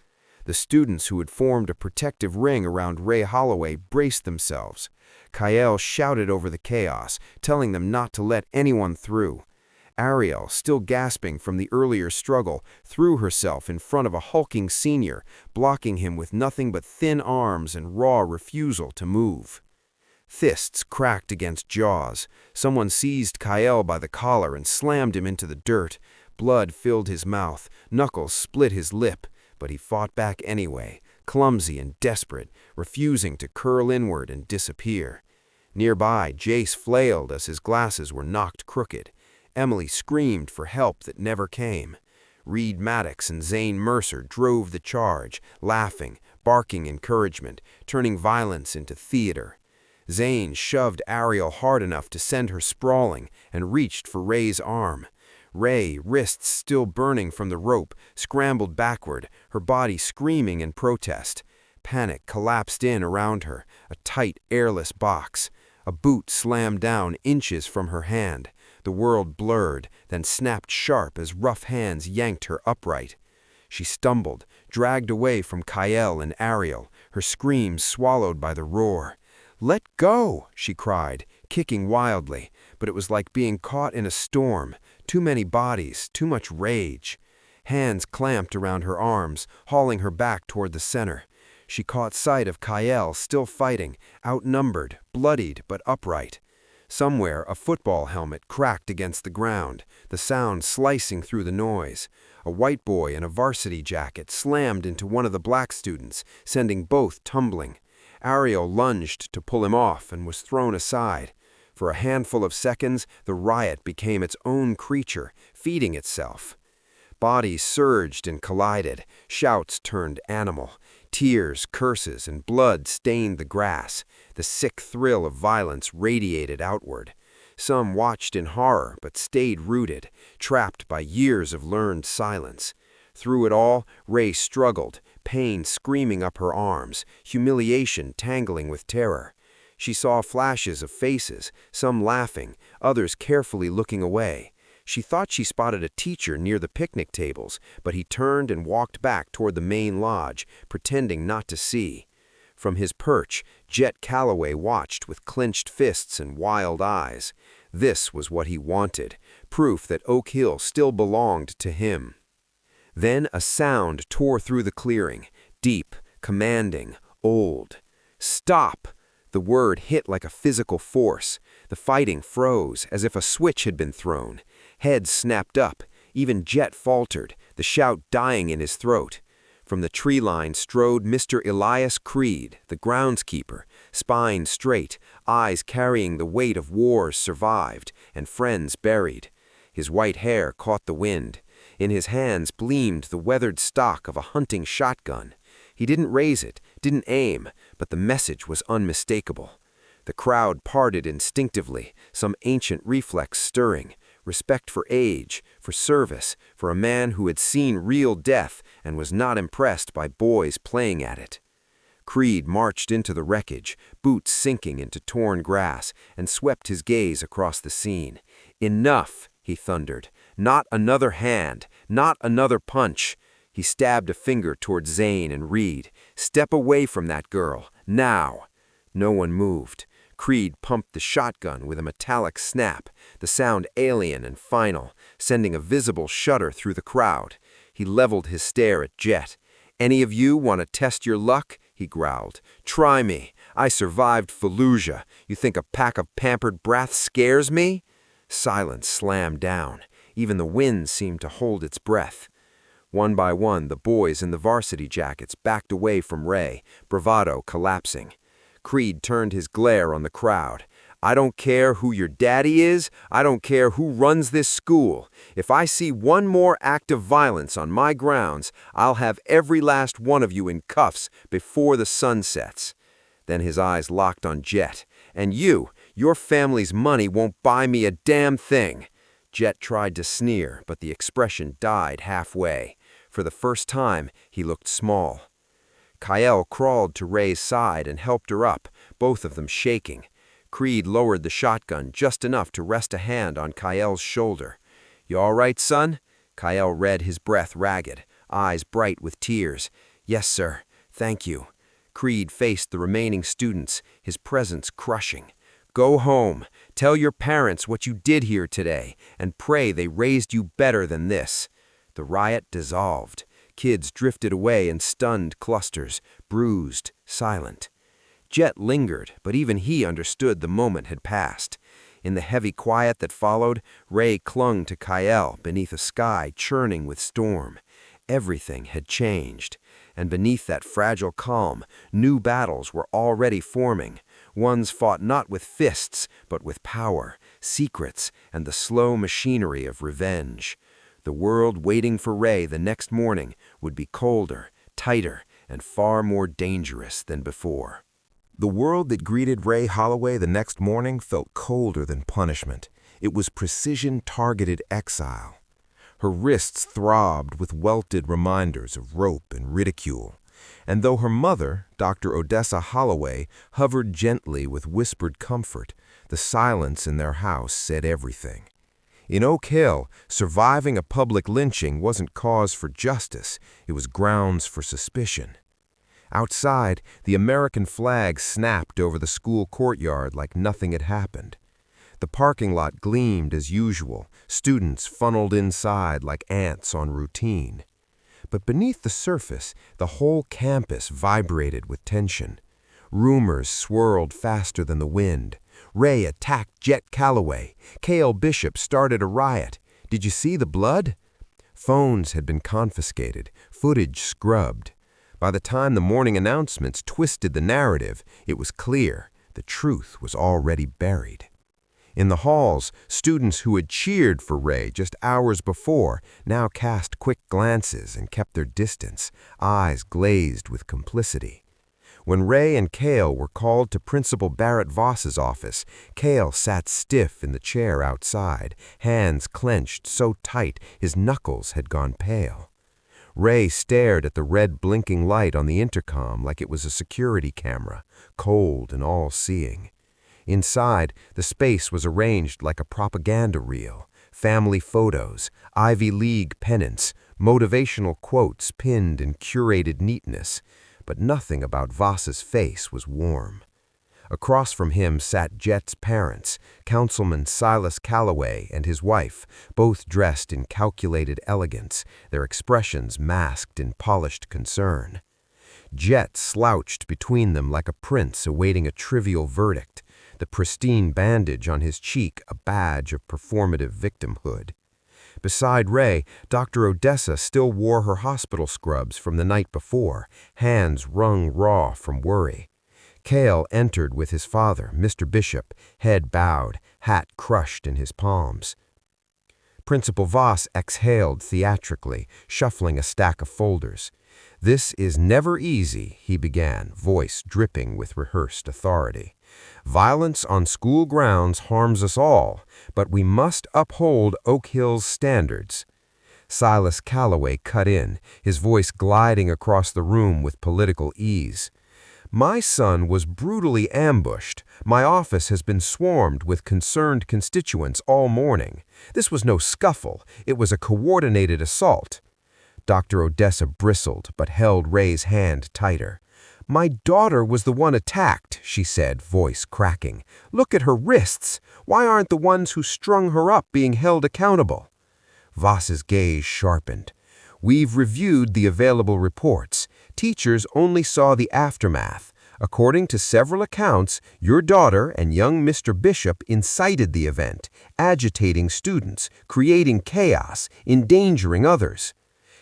C: The students who had formed a protective ring around Ray Holloway braced themselves. Kyle shouted over the chaos, telling them not to let anyone through. Ariel, still gasping from the earlier struggle, threw herself in front of a hulking senior, blocking him with nothing but thin arms and raw refusal to move. Fists cracked against jaws. Someone seized Kyle by the collar and slammed him into the dirt. Blood filled his mouth, knuckles split his lip, but he fought back anyway, clumsy and desperate, refusing to curl inward and disappear. Nearby, Jace flailed as his glasses were knocked crooked. Emily screamed for help that never came. Reed Maddox and Zane Mercer drove the charge, laughing, barking encouragement, turning violence into theater. Zane shoved Ariel hard enough to send her sprawling and reached for Ray's arm. Ray, wrists still burning from the rope, scrambled backward, her body screaming in protest. Panic collapsed in around her, a tight, airless box. A boot slammed down inches from her hand. The world blurred, then snapped sharp as rough hands yanked her upright. She stumbled, dragged away from Kyle and Ariel, her screams swallowed by the roar. "Let go!" she cried, kicking wildly, but it was like being caught in a storm. Too many bodies, too much rage. Hands clamped around her arms, hauling her back toward the center. She caught sight of Kyle still fighting, outnumbered, bloodied but upright. Somewhere, a football helmet cracked against the ground, the sound slicing through the noise. A white boy in a varsity jacket slammed into one of the black students, sending both tumbling. Ariel lunged to pull him off and was thrown aside. For a handful of seconds, the riot became its own creature, feeding itself. Bodies surged and collided, shouts turned animal. Tears, curses, and blood stained the grass. The sick thrill of violence radiated outward. Some watched in horror but stayed rooted, trapped by years of learned silence. Through it all, Ray struggled, pain screaming up her arms, humiliation tangling with terror. She saw flashes of faces, some laughing, others carefully looking away. She thought she spotted a teacher near the picnic tables, but he turned and walked back toward the main lodge, pretending not to see. From his perch, Jet Calloway watched with clenched fists and wild eyes. This was what he wanted, proof that Oak Hill still belonged to him. Then a sound tore through the clearing, deep, commanding, old. "Stop!" The word hit like a physical force. The fighting froze, as if a switch had been thrown. Heads snapped up. Even Jet faltered, the shout dying in his throat. From the tree line strode Mr. Elias Creed, the groundskeeper, spine straight, eyes carrying the weight of wars survived and friends buried. His white hair caught the wind. In his hands gleamed the weathered stock of a hunting shotgun. He didn't raise it, didn't aim, but the message was unmistakable. The crowd parted instinctively, some ancient reflex stirring. Respect for age, for service, for a man who had seen real death and was not impressed by boys playing at it. Creed marched into the wreckage, boots sinking into torn grass, and swept his gaze across the scene. "Enough," he thundered. "Not another hand, not another punch." He stabbed a finger toward Zane and Reed. "Step away from that girl, now." No one moved. Creed pumped the shotgun with a metallic snap, the sound alien and final, sending a visible shudder through the crowd. He leveled his stare at Jet. "Any of you want to test your luck?" he growled. "Try me. I survived Fallujah. You think a pack of pampered brats scares me?" Silence slammed down. Even the wind seemed to hold its breath. One by one, the boys in the varsity jackets backed away from Ray, bravado collapsing. Creed turned his glare on the crowd. "I don't care who your daddy is. I don't care who runs this school. If I see one more act of violence on my grounds, I'll have every last one of you in cuffs before the sun sets." Then his eyes locked on Jet. "And you, your family's money won't buy me a damn thing." Jet tried to sneer, but the expression died halfway. For the first time, he looked small. Kyle crawled to Ray's side and helped her up, both of them shaking. Creed lowered the shotgun just enough to rest a hand on Kyle's shoulder. "You all right, son?" Kyle read his breath ragged, eyes bright with tears. "Yes, sir. Thank you." Creed faced the remaining students, his presence crushing. "Go home. Tell your parents what you did here today, and pray they raised you better than this." The riot dissolved. Kids drifted away in stunned clusters, bruised, silent. Jet lingered, but even he understood the moment had passed. In the heavy quiet that followed, Ray clung to Kyle beneath a sky churning with storm. Everything had changed, and beneath that fragile calm, new battles were already forming. Ones fought not with fists, but with power, secrets, and the slow machinery of revenge. The world waiting for Ray the next morning would be colder, tighter, and far more dangerous than before.
B: The world that greeted Ray Holloway the next morning felt colder than punishment. It was precision-targeted exile. Her wrists throbbed with welted reminders of rope and ridicule. And though her mother, Dr. Odessa Holloway, hovered gently with whispered comfort, the silence in their house said everything. In Oak Hill, surviving a public lynching wasn't cause for justice, it was grounds for suspicion. Outside, the American flag snapped over the school courtyard like nothing had happened. The parking lot gleamed as usual, students funneled inside like ants on routine. But beneath the surface, the whole campus vibrated with tension. Rumors swirled faster than the wind. Ray attacked Jet Calloway. Cale Bishop started a riot. Did you see the blood? Phones had been confiscated, footage scrubbed. By the time the morning announcements twisted the narrative, it was clear the truth was already buried. In the halls, students who had cheered for Ray just hours before now cast quick glances and kept their distance, eyes glazed with complicity. When Ray and Cale were called to Principal Barrett Voss's office, Cale sat stiff in the chair outside, hands clenched so tight his knuckles had gone pale. Ray stared at the red blinking light on the intercom like it was a security camera, cold and all-seeing. Inside, the space was arranged like a propaganda reel, family photos, Ivy League pennants, motivational quotes pinned in curated neatness, but nothing about Voss's face was warm. Across from him sat Jet's parents, Councilman Silas Calloway and his wife, both dressed in calculated elegance, their expressions masked in polished concern.
C: Jet slouched between them like a prince awaiting a trivial verdict, the pristine bandage on his cheek a badge of performative victimhood. Beside Ray, Dr. Odessa still wore her hospital scrubs from the night before, hands wrung raw from worry. Cale entered with his father, Mr. Bishop, head bowed, hat crushed in his palms. Principal Voss exhaled theatrically, shuffling a stack of folders. "This is never easy," he began, voice dripping with rehearsed authority. "Violence on school grounds harms us all, but we must uphold Oak Hill's standards." Silas Calloway cut in, his voice gliding across the room with political ease. "My son was brutally ambushed. My office has been swarmed with concerned constituents all morning. This was no scuffle. It was a coordinated assault." Dr. Odessa bristled but held Ray's hand tighter. "My daughter was the one attacked," she said, voice cracking. "Look at her wrists. Why aren't the ones who strung her up being held accountable?" Voss's gaze sharpened. "We've reviewed the available reports. Teachers only saw the aftermath. According to several accounts, your daughter and young Mr. Bishop incited the event, agitating students, creating chaos, endangering others."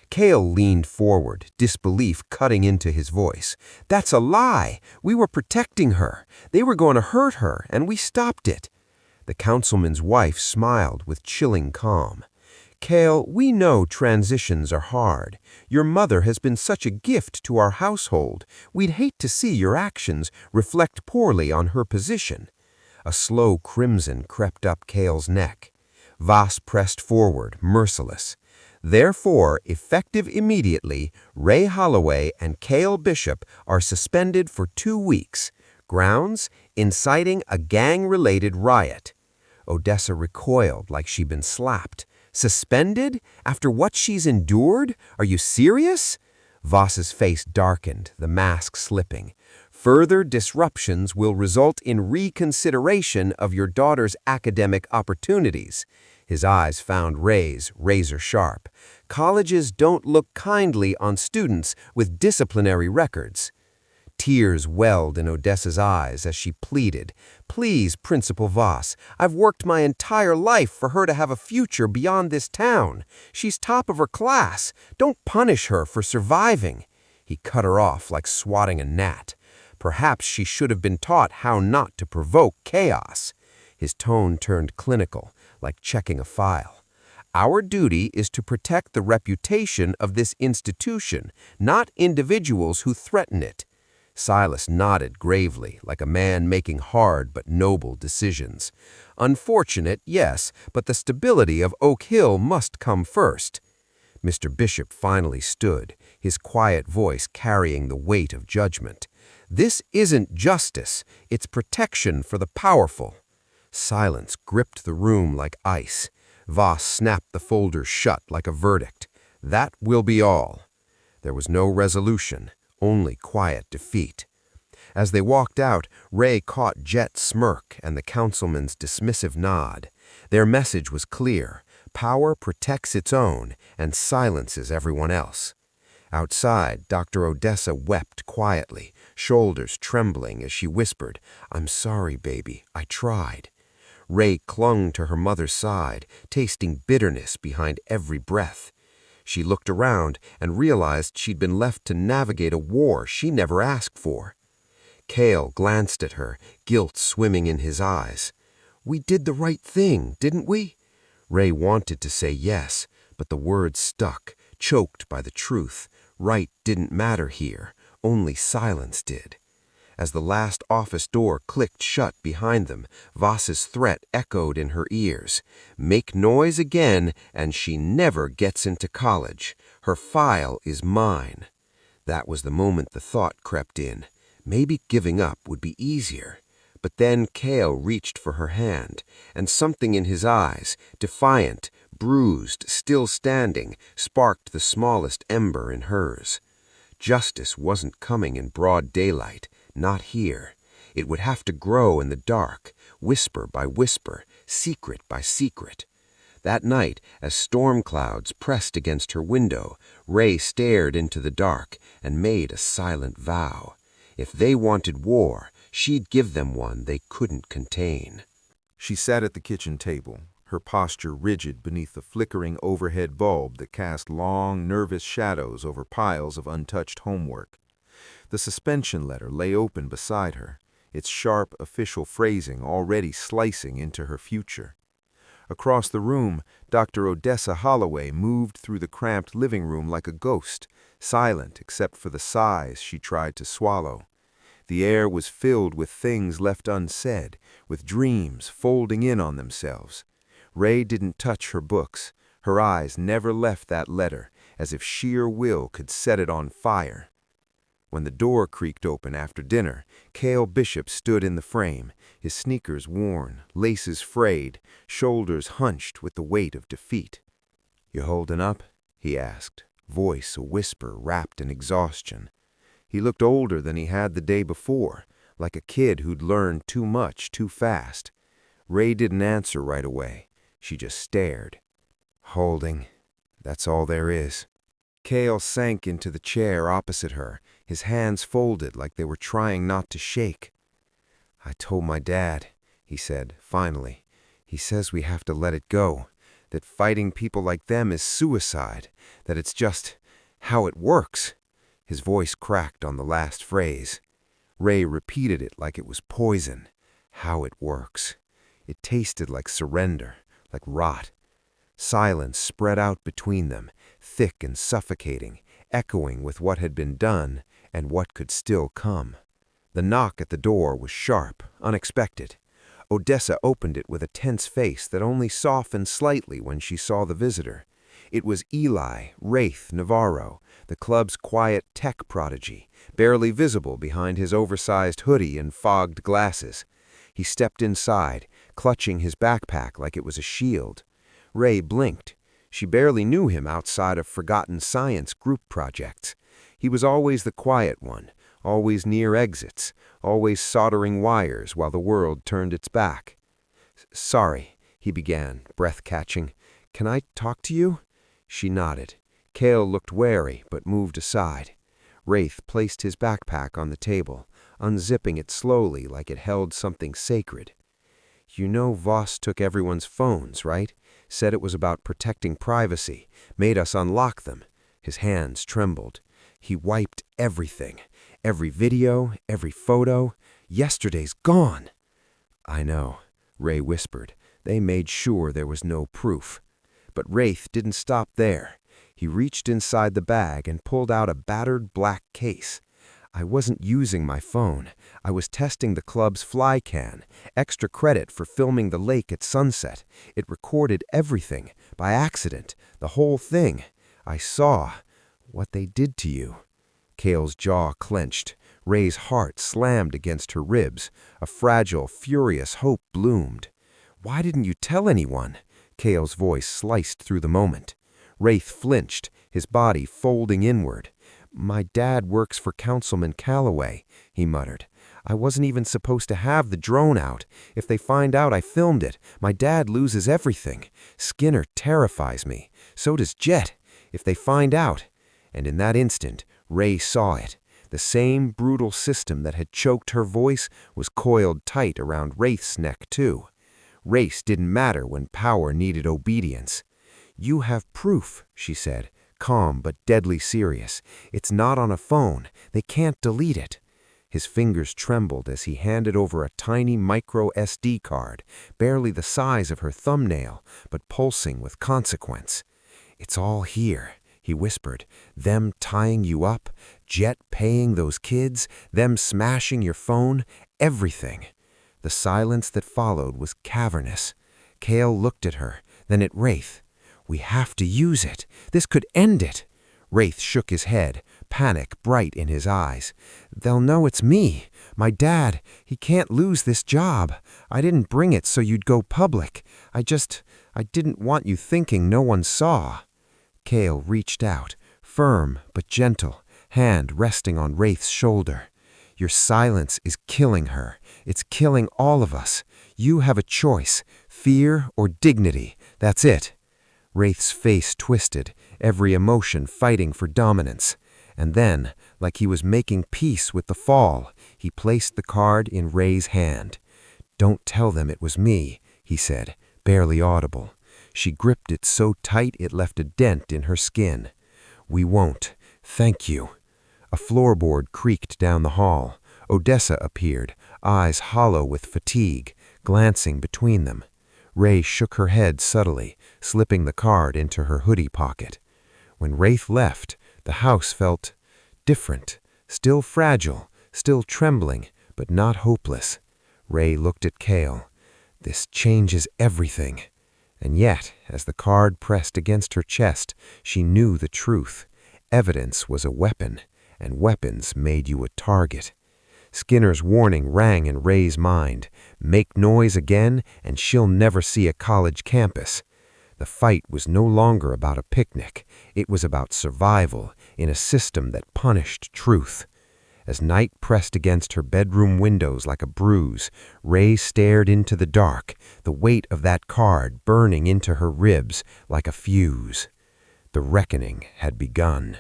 C: Cale leaned forward, disbelief cutting into his voice. "That's a lie! We were protecting her. They were going to hurt her, and we stopped it." The councilman's wife smiled with chilling calm. "Cale, we know transitions are hard. Your mother has been such a gift to our household. We'd hate to see your actions reflect poorly on her position." A slow crimson crept up Cale's neck. Voss pressed forward, merciless. "Therefore, effective immediately, Ray Holloway and Cale Bishop are suspended for 2 weeks. Grounds: inciting a gang-related riot." Odessa recoiled like she'd been slapped. "Suspended? After what she's endured? Are you serious?" Voss's face darkened, the mask slipping. "Further disruptions will result in reconsideration of your daughter's academic opportunities." His eyes found Ray's, razor sharp. "Colleges don't look kindly on students with disciplinary records." Tears welled in Odessa's eyes as she pleaded, "Please, Principal Voss, I've worked my entire life for her to have a future beyond this town. She's top of her class. Don't punish her for surviving." He cut her off like swatting a gnat. Perhaps she should have been taught how not to provoke chaos. His tone turned clinical, like checking a file. "Our duty is to protect the reputation of this institution, not individuals who threaten it." Silas nodded gravely, like a man making hard but noble decisions. "Unfortunate, yes, but the stability of Oak Hill must come first." Mr. Bishop finally stood, his quiet voice carrying the weight of judgment. "This isn't justice, it's protection for the powerful." Silence gripped the room like ice. Voss snapped the folders shut like a verdict. "That will be all." There was no resolution, only quiet defeat. As they walked out, Ray caught Jet's smirk and the councilman's dismissive nod. Their message was clear: power protects its own and silences everyone else. Outside, Dr. Odessa wept quietly, shoulders trembling as she whispered, "I'm sorry, baby, I tried." Ray clung to her mother's side, tasting bitterness behind every breath. She looked around and realized she'd been left to navigate a war she never asked for. Cale glanced at her, guilt swimming in his eyes. "We did the right thing, didn't we?" Ray wanted to say yes, but the words stuck, choked by the truth. Right didn't matter here, only silence did. As the last office door clicked shut behind them, Voss's threat echoed in her ears. "Make noise again, and she never gets into college. Her file is mine." That was the moment the thought crept in. Maybe giving up would be easier. But then Cale reached for her hand, and something in his eyes, defiant, bruised, still standing, sparked the smallest ember in hers. Justice wasn't coming in broad daylight. Not here. It would have to grow in the dark, whisper by whisper, secret by secret. That night, as storm clouds pressed against her window, Ray stared into the dark and made a silent vow. If they wanted war, she'd give them one they couldn't contain.
B: She sat at the kitchen table, her posture rigid beneath the flickering overhead bulb that cast long, nervous shadows over piles of untouched homework. The suspension letter lay open beside her, its sharp official phrasing already slicing into her future. Across the room, Dr. Odessa Holloway moved through the cramped living room like a ghost, silent except for the sighs she tried to swallow. The air was filled with things left unsaid, with dreams folding in on themselves. Ray didn't touch her books. Her eyes never left that letter, as if sheer will could set it on fire. When the door creaked open after dinner, Cale Bishop stood in the frame, his sneakers worn, laces frayed, shoulders hunched with the weight of defeat. "You holding up?" he asked, voice a whisper wrapped in exhaustion. He looked older than he had the day before, like a kid who'd learned too much too fast. Ray didn't answer right away. She just stared. "Holding. That's all there is." Cale sank into the chair opposite her, his hands folded like they were trying not to shake. "I told my dad," he said, finally. "He says we have to let it go, that fighting people like them is suicide, that it's just how it works." His voice cracked on the last phrase. Ray repeated it like it was poison. How it works. It tasted like surrender, like rot. Silence spread out between them, thick and suffocating, echoing with what had been done and what could still come. The knock at the door was sharp, unexpected. Odessa opened it with a tense face that only softened slightly when she saw the visitor. It was Eli Wraith Navarro, the club's quiet tech prodigy, barely visible behind his oversized hoodie and fogged glasses. He stepped inside, clutching his backpack like it was a shield. Ray blinked. She barely knew him outside of forgotten science group projects. He was always the quiet one, always near exits, always soldering wires while the world turned its back. "Sorry," he began, breath catching. "Can I talk to you?" She nodded. Cale looked wary, but moved aside. Wraith placed his backpack on the table, unzipping it slowly like it held something sacred. "You know Voss took everyone's phones, right? Said it was about protecting privacy, made us unlock them." His hands trembled. "He wiped everything. Every video, every photo. Yesterday's gone." "I know," Ray whispered. "They made sure there was no proof." But Wraith didn't stop there. He reached inside the bag and pulled out a battered black case. "I wasn't using my phone. I was testing the club's fly cam. Extra credit for filming the lake at sunset. It recorded everything, by accident, the whole thing. I saw what they did to you." Cale's jaw clenched. Ray's heart slammed against her ribs. A fragile, furious hope bloomed. "Why didn't you tell anyone?" Cale's voice sliced through the moment. Wraith flinched, his body folding inward. "My dad works for Councilman Calloway," he muttered. "I wasn't even supposed to have the drone out. If they find out I filmed it, my dad loses everything. Skinner terrifies me. So does Jet. If they find out..." And in that instant, Ray saw it. The same brutal system that had choked her voice was coiled tight around Wraith's neck, too. Race didn't matter when power needed obedience. "You have proof," she said, calm but deadly serious. "It's not on a phone. They can't delete it." His fingers trembled as he handed over a tiny micro SD card, barely the size of her thumbnail, but pulsing with consequence. "It's all here," he whispered. "Them tying you up, Jet paying those kids, them smashing your phone, everything." The silence that followed was cavernous. Cale looked at her, then at Wraith. "We have to use it. This could end it." Wraith shook his head, panic bright in his eyes. "They'll know it's me. My dad, he can't lose this job. I didn't bring it so you'd go public. I didn't want you thinking no one saw." Cale reached out, firm but gentle, hand resting on Wraith's shoulder. "Your silence is killing her. It's killing all of us. You have a choice, fear or dignity. That's it."
C: Wraith's face twisted, every emotion fighting for dominance. And then, like he was making peace with the fall, he placed the card in Ray's hand. "Don't tell them it was me," he said, barely audible. She gripped it so tight it left a dent in her skin. "We won't. Thank you." A floorboard creaked down the hall. Odessa appeared, eyes hollow with fatigue, glancing between them. Ray shook her head subtly, slipping the card into her hoodie pocket. When Wraith left, the house felt different, still fragile, still trembling, but not hopeless. Ray looked at Cale. "This changes everything." And yet, as the card pressed against her chest, she knew the truth. Evidence was a weapon, and weapons made you a target. Skinner's warning rang in Ray's mind. Make noise again, and she'll never see a college campus. The fight was no longer about a picnic. It was about survival in a system that punished truth. As night pressed against her bedroom windows like a bruise, Ray stared into the dark, the weight of that card burning into her ribs like a fuse. The reckoning had begun.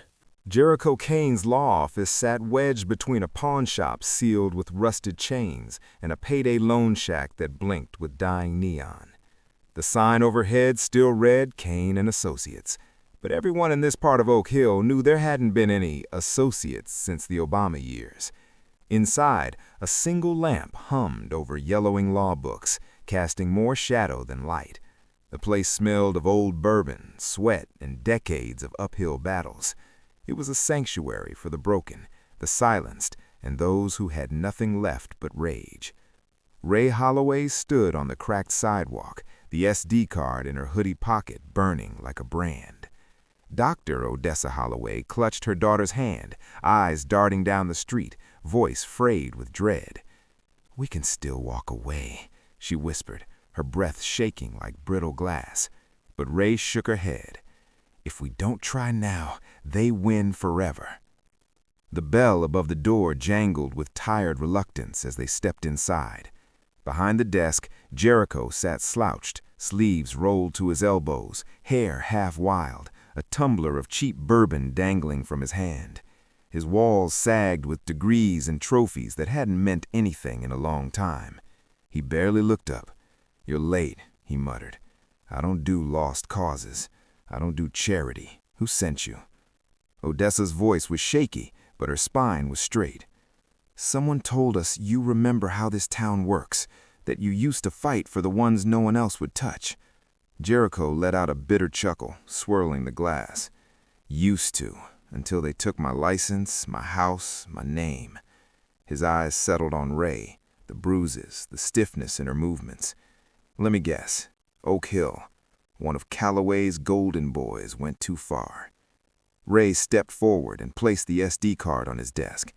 B: Jericho Kane's law office sat wedged between a pawn shop sealed with rusted chains and a payday loan shack that blinked with dying neon. The sign overhead still read Kane and Associates, but everyone in this part of Oak Hill knew there hadn't been any associates since the Obama years. Inside, a single lamp hummed over yellowing law books, casting more shadow than light. The place smelled of old bourbon, sweat, and decades of uphill battles. It was a sanctuary for the broken, the silenced, and those who had nothing left but rage. Ray Holloway stood on the cracked sidewalk, the SD card in her hoodie pocket burning like a brand. Dr. Odessa Holloway clutched her daughter's hand, eyes darting down the street, voice frayed with dread. "We can still walk away," she whispered, her breath shaking like brittle glass. But Ray shook her head. "If we don't try now, they win forever." The bell above the door jangled with tired reluctance as they stepped inside. Behind the desk, Jericho sat slouched, sleeves rolled to his elbows, hair half wild, a tumbler of cheap bourbon dangling from his hand. His walls sagged with degrees and trophies that hadn't meant anything in a long time. He barely looked up. "You're late," he muttered. "I don't do lost causes. I don't do charity. Who sent you?" Odessa's voice was shaky, but her spine was straight. "Someone told us you remember how this town works, that you used to fight for the ones no one else would touch." Jericho let out a bitter chuckle, swirling the glass. "Used to, until they took my license, my house, my name." His eyes settled on Ray, the bruises, the stiffness in her movements. "Let me guess. Oak Hill. One of Calloway's golden boys went too far." Ray stepped forward and placed the SD card on his desk.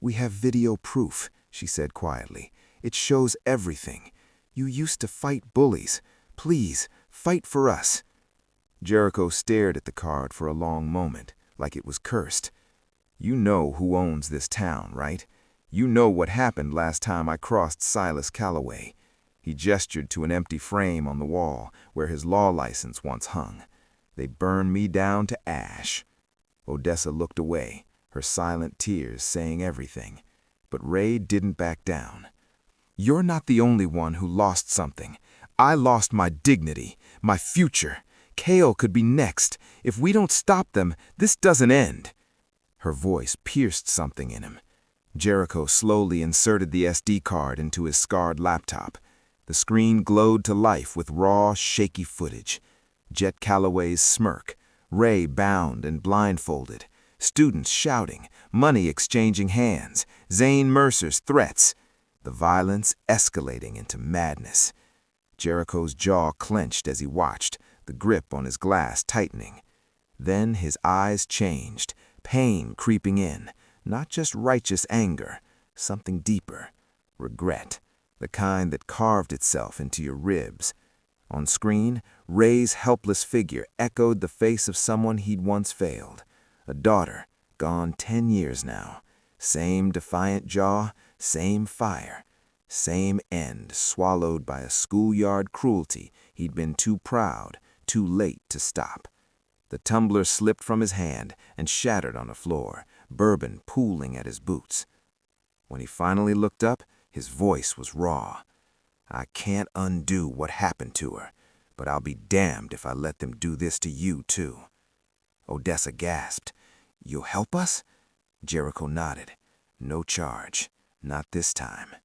B: "We have video proof," she said quietly. "It shows everything. You used to fight bullies. Please, fight for us." Jericho stared at the card for a long moment, like it was cursed. "You know who owns this town, right? You know what happened last time I crossed Silas Calloway." He gestured to an empty frame on the wall where his law license once hung. "They burned me down to ash." Odessa looked away, her silent tears saying everything. But Ray didn't back down. "You're not the only one who lost something. I lost my dignity, my future. Cale could be next. If we don't stop them, this doesn't end." Her voice pierced something in him. Jericho slowly inserted the SD card into his scarred laptop. The screen glowed to life with raw, shaky footage. Jet Calloway's smirk, Ray bound and blindfolded, students shouting, money exchanging hands, Zane Mercer's threats, the violence escalating into madness. Jericho's jaw clenched as he watched, the grip on his glass tightening. Then his eyes changed, pain creeping in, not just righteous anger, something deeper, regret, the kind that carved itself into your ribs. On screen, Ray's helpless figure echoed the face of someone he'd once failed. A daughter, gone 10 years now. Same defiant jaw, same fire, same end swallowed by a schoolyard cruelty he'd been too proud, too late to stop. The tumbler slipped from his hand and shattered on the floor, bourbon pooling at his boots. When he finally looked up, his voice was raw. "I can't undo what happened to her, but I'll be damned if I let them do this to you, too." Odessa gasped. "You'll help us?" Jericho nodded. "No charge. Not this time."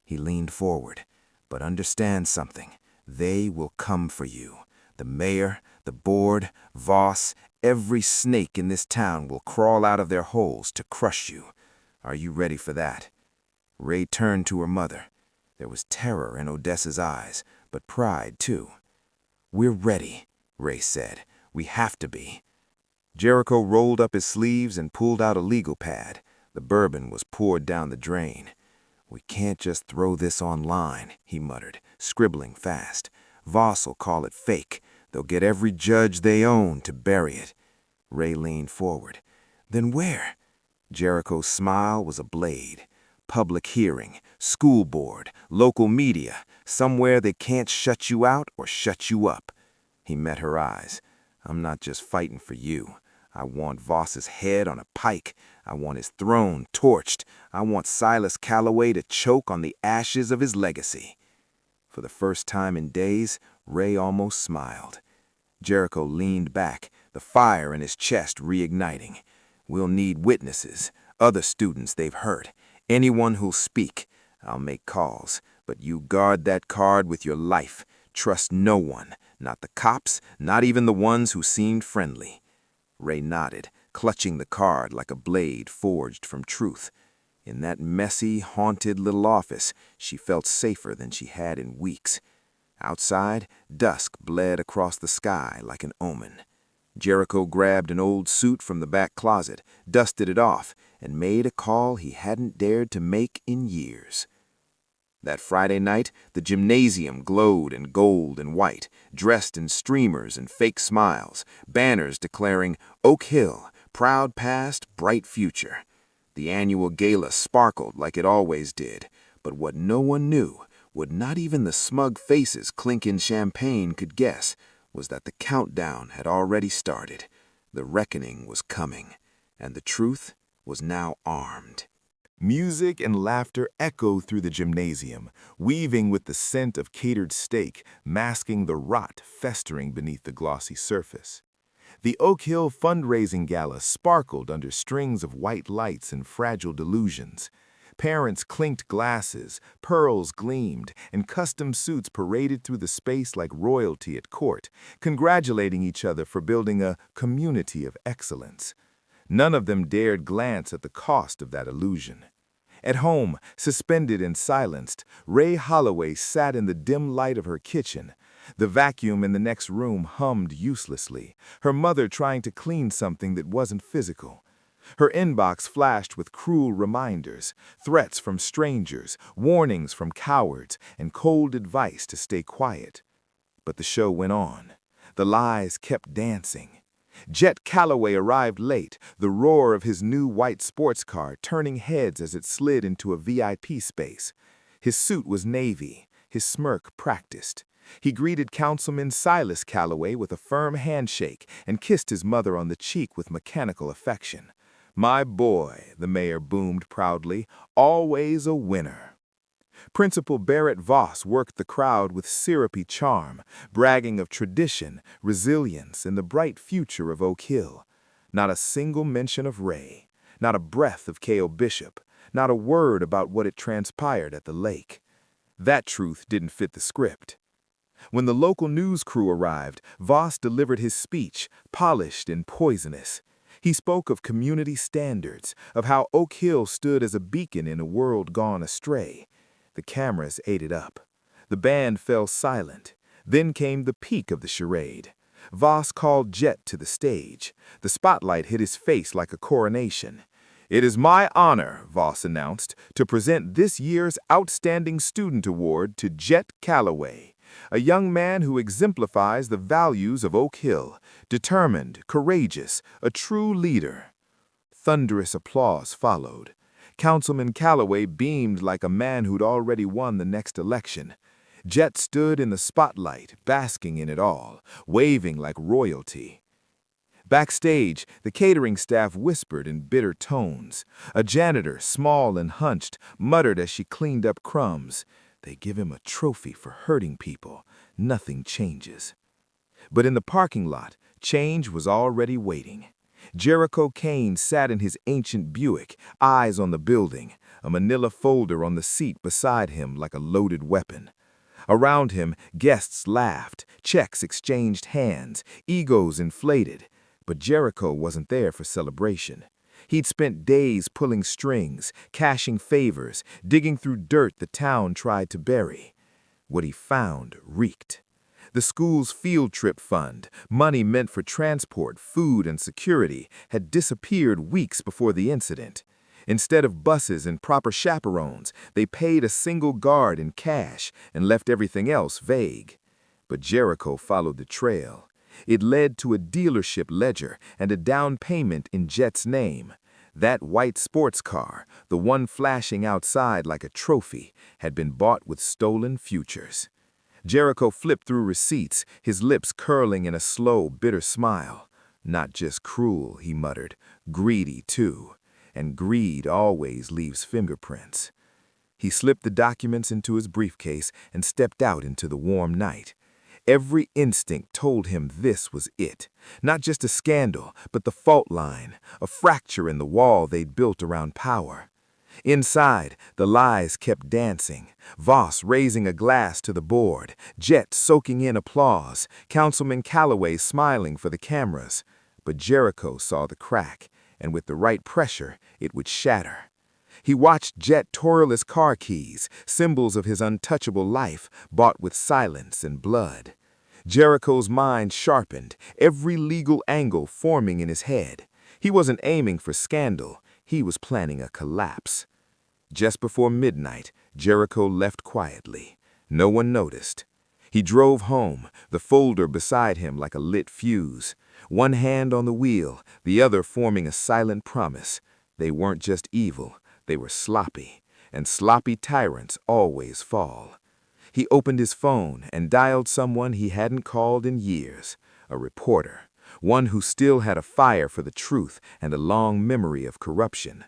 B: He leaned forward. "But understand something. They will come for you. The mayor, the board, Voss, every snake in this town will crawl out of their holes to crush you. Are you ready for that?" Ray turned to her mother. There was terror in Odessa's eyes, but pride too. "We're ready," Ray said. "We have to be." Jericho rolled up his sleeves and pulled out a legal pad. The bourbon was poured down the drain. "We can't just throw this online," he muttered, scribbling fast. "Voss'll call it fake. They'll get every judge they own to bury it." Ray leaned forward. "Then where?" Jericho's smile was a blade. "Public hearing, school board, local media, somewhere they can't shut you out or shut you up." He met her eyes. "I'm not just fighting for you. I want Voss's head on a pike. I want his throne torched. I want Silas Calloway to choke on the ashes of his legacy." For the first time in days, Ray almost smiled. Jericho leaned back, the fire in his chest reigniting. "We'll need witnesses, other students they've hurt, anyone who'll speak. I'll make calls, but you guard that card with your life. Trust no one, not the cops, not even the ones who seemed friendly." Ray nodded, clutching the card like a blade forged from truth. In that messy, haunted little office, she felt safer than she had in weeks. Outside, dusk bled across the sky like an omen. Jericho grabbed an old suit from the back closet, dusted it off, and made a call he hadn't dared to make in years. That Friday night, the gymnasium glowed in gold and white, dressed in streamers and fake smiles, banners declaring Oak Hill, proud past, bright future. The annual gala sparkled like it always did, but what no one knew, what not even the smug faces clinking champagne could guess, was that the countdown had already started. The reckoning was coming, and the truth was now armed.
A: Music and laughter echoed through the gymnasium, weaving with the scent of catered steak, masking the rot festering beneath the glossy surface. The Oak Hill fundraising gala sparkled under strings of white lights and fragile delusions. Parents clinked glasses, pearls gleamed, and custom suits paraded through the space like royalty at court, congratulating each other for building a community of excellence. None of them dared glance at the cost of that illusion. At home, suspended and silenced, Ray Holloway sat in the dim light of her kitchen. The vacuum in the next room hummed uselessly, her mother trying to clean something that wasn't physical. Her inbox flashed with cruel reminders, threats from strangers, warnings from cowards, and cold advice to stay quiet. But the show went on. The lies kept dancing. Jet Calloway arrived late, the roar of his new white sports car turning heads as it slid into a VIP space. His suit was navy, his smirk practiced. He greeted Councilman Silas Calloway with a firm handshake and kissed his mother on the cheek with mechanical affection. "My boy," the mayor boomed proudly, "always a winner." Principal Barrett Voss worked the crowd with syrupy charm, bragging of tradition, resilience, and the bright future of Oak Hill. Not a single mention of Ray, not a breath of K.O. Bishop, not a word about what had transpired at the lake. That truth didn't fit the script. When the local news crew arrived, Voss delivered his speech, polished and poisonous. He spoke of community standards, of how Oak Hill stood as a beacon in a world gone astray. The cameras ate it up. The band fell silent. Then came the peak of the charade. Voss called Jet to the stage. The spotlight hit his face like a coronation. "It is my honor," Voss announced, "to present this year's Outstanding Student Award to Jet Calloway, a young man who exemplifies the values of Oak Hill, determined, courageous, a true leader." Thunderous applause followed. Councilman Calloway beamed like a man who'd already won the next election.
B: Jet stood in the spotlight, basking in it all, waving like royalty. Backstage, the catering staff whispered in bitter tones. A janitor, small and hunched, muttered as she cleaned up crumbs. They give him a trophy for hurting people. Nothing changes. But in the parking lot, change was already waiting. Jericho Kane sat in his ancient Buick, eyes on the building, a manila folder on the seat beside him like a loaded weapon. Around him, guests laughed, checks exchanged hands, egos inflated. But Jericho wasn't there for celebration. He'd spent days pulling strings, cashing favors, digging through dirt the town tried to bury. What he found reeked. The school's field trip fund, money meant for transport, food, and security, had disappeared weeks before the incident. Instead of buses and proper chaperones, they paid a single guard in cash and left everything else vague. But Jericho followed the trail. It led to a dealership ledger and a down payment in Jet's name. That white sports car, the one flashing outside like a trophy, had been bought with stolen futures. Jericho flipped through receipts, his lips curling in a slow, bitter smile. Not just cruel, he muttered, greedy too. And greed always leaves fingerprints. He slipped the documents into his briefcase and stepped out into the warm night. Every instinct told him this was it. Not just a scandal, but the fault line, a fracture in the wall they'd built around power. Inside, the lies kept dancing. Voss raising a glass to the board, Jet soaking in applause, Councilman Calloway smiling for the cameras. But Jericho saw the crack, and with the right pressure, it would shatter. He watched Jet twirl his car keys, symbols of his untouchable life, bought with silence and blood. Jericho's mind sharpened, every legal angle forming in his head. He wasn't aiming for scandal, he was planning a collapse. Just before midnight, Jericho left quietly. No one noticed. He drove home, the folder beside him like a lit fuse. One hand on the wheel, the other forming a silent promise. They weren't just evil, they were sloppy, and sloppy tyrants always fall. He opened his phone and dialed someone he hadn't called in years, a reporter, one who still had a fire for the truth and a long memory of corruption.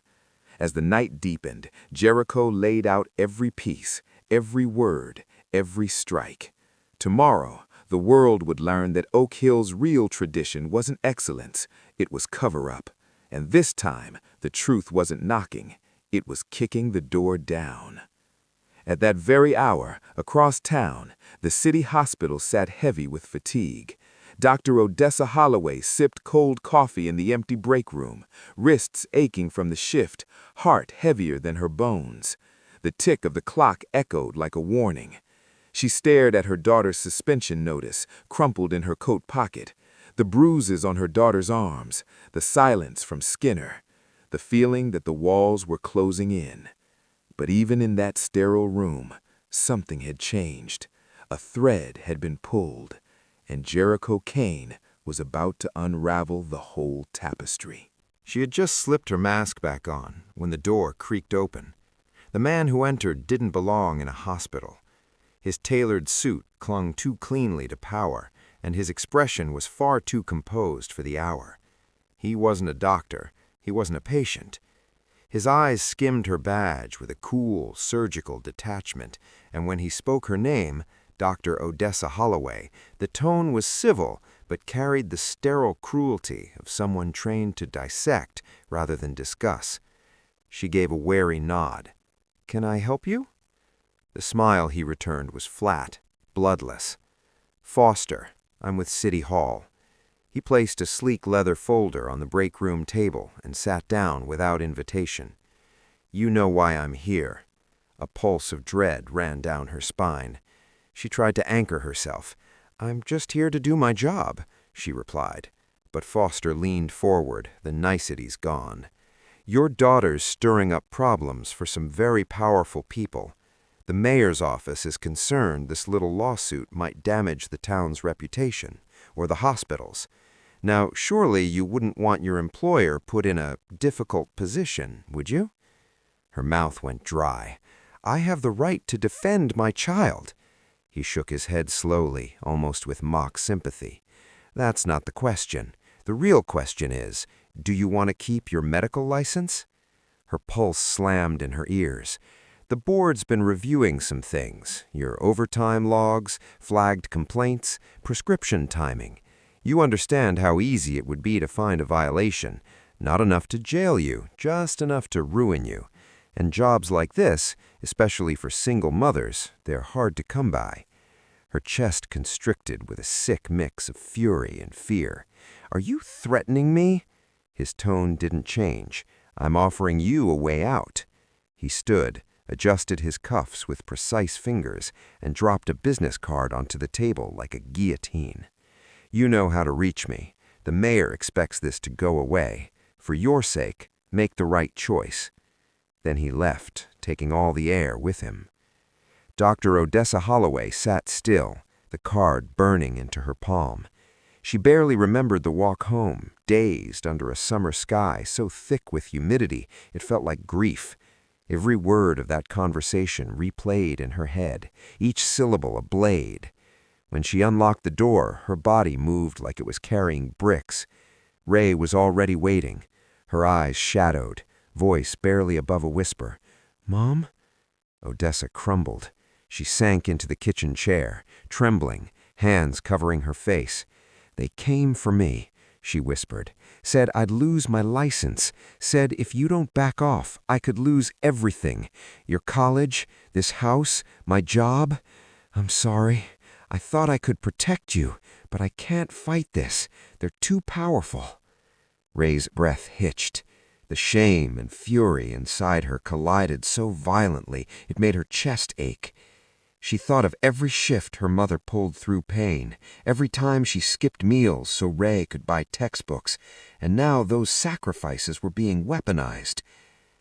B: As the night deepened, Jericho laid out every piece, every word, every strike. Tomorrow, the world would learn that Oak Hill's real tradition wasn't excellence, it was cover-up. And this time, the truth wasn't knocking, it was kicking the door down. At that very hour, across town, the city hospital sat heavy with fatigue. Dr. Odessa Holloway sipped cold coffee in the empty break room, wrists aching from the shift, heart heavier than her bones. The tick of the clock echoed like a warning. She stared at her daughter's suspension notice, crumpled in her coat pocket, the bruises on her daughter's arms, the silence from Skinner, the feeling that the walls were closing in. But even in that sterile room, something had changed. A thread had been pulled, and Jericho Kane was about to unravel the whole tapestry.
C: She had just slipped her mask back on when the door creaked open. The man who entered didn't belong in a hospital. His tailored suit clung too cleanly to power, and his expression was far too composed for the hour. He wasn't a doctor, he wasn't a patient. His eyes skimmed her badge with a cool, surgical detachment, and when he spoke her name, Dr. Odessa Holloway, the tone was civil but carried the sterile cruelty of someone trained to dissect rather than discuss. She gave a wary nod. "Can I help you?" The smile he returned was flat, bloodless. "Foster, I'm with City Hall." He placed a sleek leather folder on the break room table and sat down without invitation. "You know why I'm here." A pulse of dread ran down her spine. She tried to anchor herself. "I'm just here to do my job," she replied. But Foster leaned forward, the niceties gone. "Your daughter's stirring up problems for some very powerful people. The mayor's office is concerned this little lawsuit might damage the town's reputation, or the hospital's. Now, surely you wouldn't want your employer put in a difficult position, would you?" Her mouth went dry. "I have the right to defend my child." He shook his head slowly, almost with mock sympathy. That's not the question. The real question is, do you want to keep your medical license? Her pulse slammed in her ears. The board's been reviewing some things. Your overtime logs, flagged complaints, prescription timing. You understand how easy it would be to find a violation. Not enough to jail you, just enough to ruin you. And jobs like this, especially for single mothers, they're hard to come by. Her chest constricted with a sick mix of fury and fear. Are you threatening me? His tone didn't change. I'm offering you a way out. He stood, adjusted his cuffs with precise fingers, and dropped a business card onto the table like a guillotine. You know how to reach me. The mayor expects this to go away. For your sake, make the right choice. Then he left, taking all the air with him. Dr. Odessa Holloway sat still, the card burning into her palm. She barely remembered the walk home, dazed under a summer sky so thick with humidity it felt like grief. Every word of that conversation replayed in her head, each syllable a blade. When she unlocked the door, her body moved like it was carrying bricks. Ray was already waiting, her eyes shadowed, voice barely above a whisper. "Mom?" Odessa crumbled. She sank into the kitchen chair, trembling, hands covering her face. "They came for me," she whispered. "Said I'd lose my license. Said if you don't back off, I could lose everything. Your college, this house, my job. I'm sorry. I thought I could protect you, but I can't fight this. They're too powerful." Ray's breath hitched. The shame and fury inside her collided so violently it made her chest ache. She thought of every shift her mother pulled through pain, every time she skipped meals so Ray could buy textbooks, and now those sacrifices were being weaponized.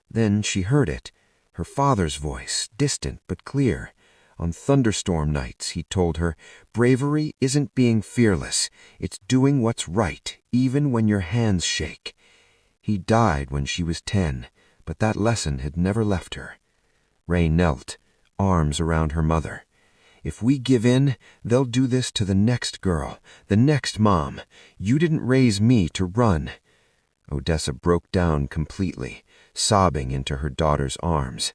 C: Then she heard it, her father's voice, distant but clear. On thunderstorm nights, he told her, bravery isn't being fearless, it's doing what's right, even when your hands shake. He died when she was 10, but that lesson had never left her. Ray knelt, arms around her mother. If we give in, they'll do this to the next girl, the next mom. You didn't raise me to run. Odessa broke down completely, sobbing into her daughter's arms.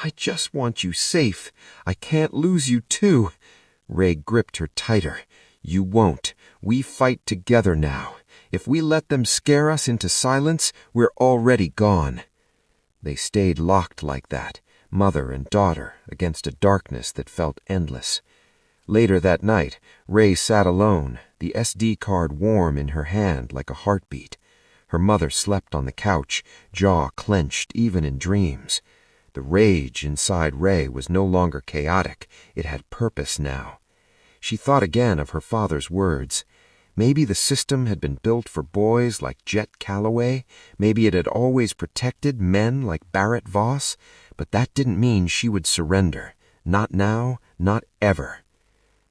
C: I just want you safe. I can't lose you too. Ray gripped her tighter. You won't. We fight together now. If we let them scare us into silence, we're already gone. They stayed locked like that, mother and daughter, against a darkness that felt endless. Later that night, Ray sat alone, the SD card warm in her hand like a heartbeat. Her mother slept on the couch, jaw clenched even in dreams. The rage inside Ray was no longer chaotic, it had purpose now. She thought again of her father's words. Maybe the system had been built for boys like Jet Calloway, maybe it had always protected men like Barrett Voss, but that didn't mean she would surrender. Not now, not ever.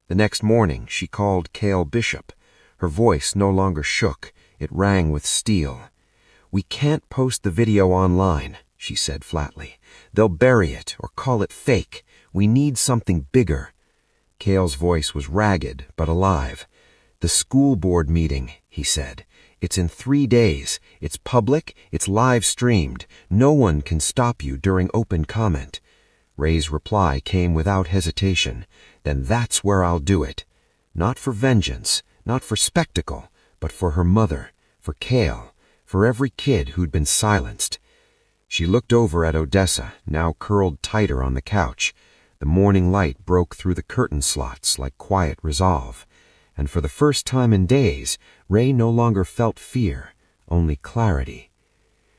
C: The next morning, she called Cale Bishop. Her voice no longer shook, it rang with steel. We can't post the video online, she said flatly. They'll bury it or call it fake. We need something bigger. Cale's voice was ragged but alive. The school board meeting, he said. It's in 3 days. It's public. It's live streamed. No one can stop you during open comment. Ray's reply came without hesitation. Then that's where I'll do it. Not for vengeance, not for spectacle, but for her mother, for Cale, for every kid who'd been silenced. She looked over at Odessa, now curled tighter on the couch. The morning light broke through the curtain slots like quiet resolve. And for the first time in days, Ray no longer felt fear, only clarity.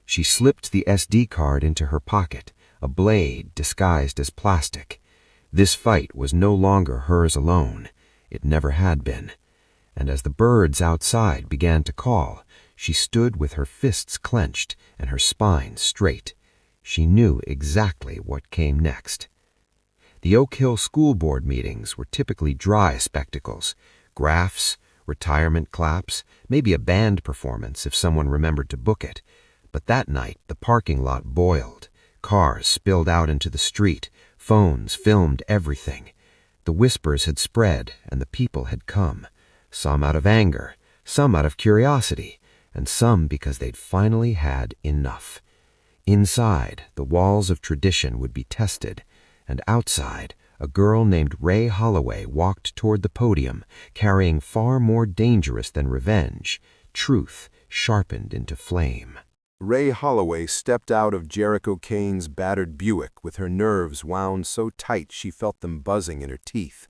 C: She slipped the SD card into her pocket, a blade disguised as plastic. This fight was no longer hers alone. It never had been. And as the birds outside began to call, she stood with her fists clenched and her spine straight. She knew exactly what came next. The Oak Hill school board meetings were typically dry spectacles. Graphs, retirement claps, maybe a band performance if someone remembered to book it. But that night, the parking lot boiled. Cars spilled out into the street. Phones filmed everything. The whispers had spread, and the people had come, some out of anger, some out of curiosity, and some because they'd finally had enough. Inside, the walls of tradition would be tested, and outside, a girl named Ray Holloway walked toward the podium, carrying far more dangerous than revenge, truth sharpened into flame.
B: Ray Holloway stepped out of Jericho Kane's battered Buick with her nerves wound so tight she felt them buzzing in her teeth.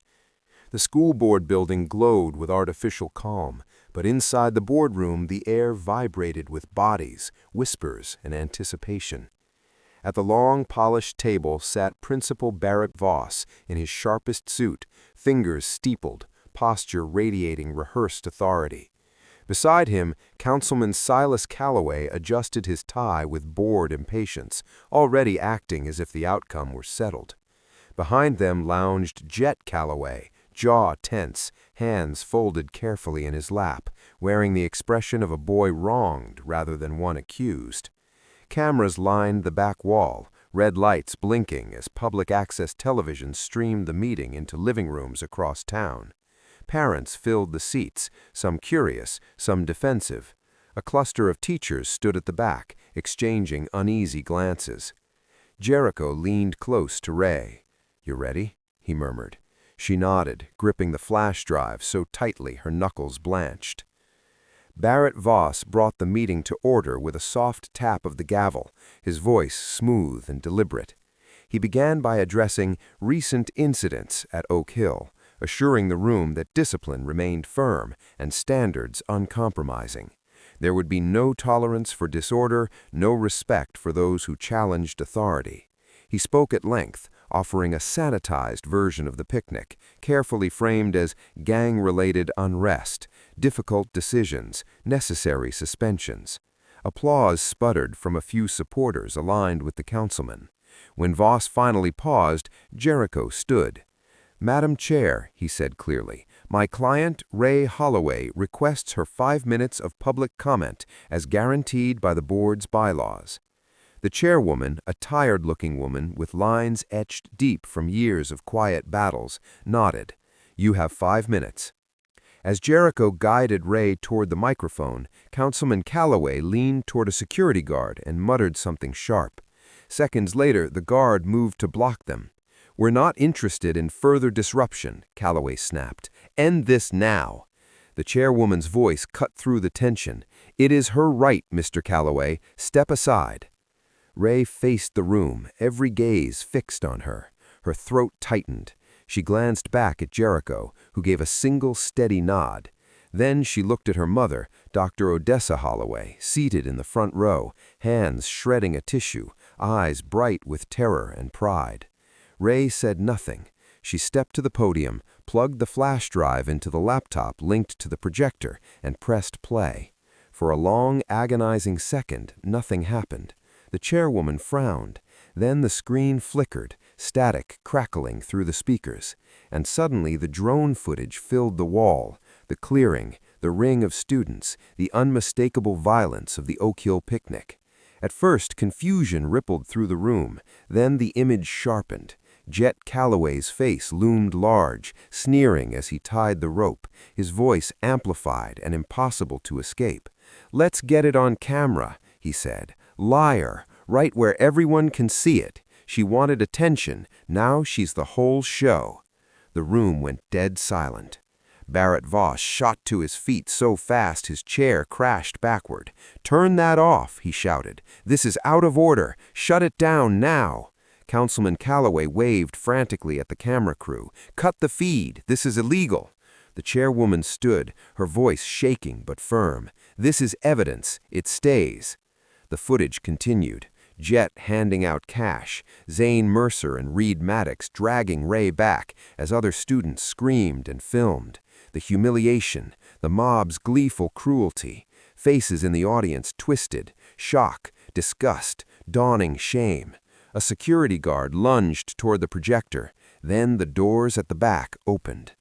B: The school board building glowed with artificial calm, but inside the boardroom the air vibrated with bodies, whispers, and anticipation. At the long, polished table sat Principal Barrett Voss in his sharpest suit, fingers steepled, posture radiating rehearsed authority. Beside him, Councilman Silas Calloway adjusted his tie with bored impatience, already acting as if the outcome were settled. Behind them lounged Jet Calloway, jaw tense, hands folded carefully in his lap, wearing the expression of a boy wronged rather than one accused. Cameras lined the back wall, red lights blinking as public access television streamed the meeting into living rooms across town. Parents filled the seats, some curious, some defensive. A cluster of teachers stood at the back, exchanging uneasy glances. Jericho leaned close to Ray. "You ready?" he murmured. She nodded, gripping the flash drive so tightly her knuckles blanched. Barrett Voss brought the meeting to order with a soft tap of the gavel, his voice smooth and deliberate. He began by addressing recent incidents at Oak Hill, assuring the room that discipline remained firm and standards uncompromising. There would be no tolerance for disorder, no respect for those who challenged authority. He spoke at length, offering a sanitized version of the picnic, carefully framed as gang-related unrest, difficult decisions, necessary suspensions. Applause sputtered from a few supporters aligned with the councilman. When Voss finally paused, Jericho stood. "Madam Chair," he said clearly, "my client, Ray Holloway, requests her 5 minutes of public comment as guaranteed by the board's bylaws." The chairwoman, a tired-looking woman with lines etched deep from years of quiet battles, nodded. "You have 5 minutes." As Jericho guided Ray toward the microphone, Councilman Calloway leaned toward a security guard and muttered something sharp. Seconds later, the guard moved to block them. "We're not interested in further disruption," Calloway snapped. "End this now." The chairwoman's voice cut through the tension. "It is her right, Mr. Calloway. Step aside." Ray faced the room, every gaze fixed on her. Her throat tightened. She glanced back at Jericho, who gave a single steady nod. Then she looked at her mother, Dr. Odessa Holloway, seated in the front row, hands shredding a tissue, eyes bright with terror and pride. Ray said nothing. She stepped to the podium, plugged the flash drive into the laptop linked to the projector, and pressed play. For a long, agonizing second, nothing happened. The chairwoman frowned. Then the screen flickered, static crackling through the speakers. And suddenly the drone footage filled the wall, the clearing, the ring of students, the unmistakable violence of the Oak Hill picnic. At first, confusion rippled through the room. Then the image sharpened. Jet Calloway's face loomed large, sneering as he tied the rope, his voice amplified and impossible to escape. "Let's get it on camera," he said. "Liar, right where everyone can see it. She wanted attention, now she's the whole show." The room went dead silent. Barrett Voss shot to his feet so fast his chair crashed backward. "Turn that off," he shouted. "This is out of order. Shut it down now." Councilman Calloway waved frantically at the camera crew. "Cut the feed. This is illegal." The chairwoman stood, her voice shaking but firm. "This is evidence. It stays." The footage continued. Jet handing out cash, Zane Mercer and Reed Maddox dragging Ray back as other students screamed and filmed. The humiliation, the mob's gleeful cruelty, faces in the audience twisted, shock, disgust, dawning shame. A security guard lunged toward the projector. Then the doors at the back opened.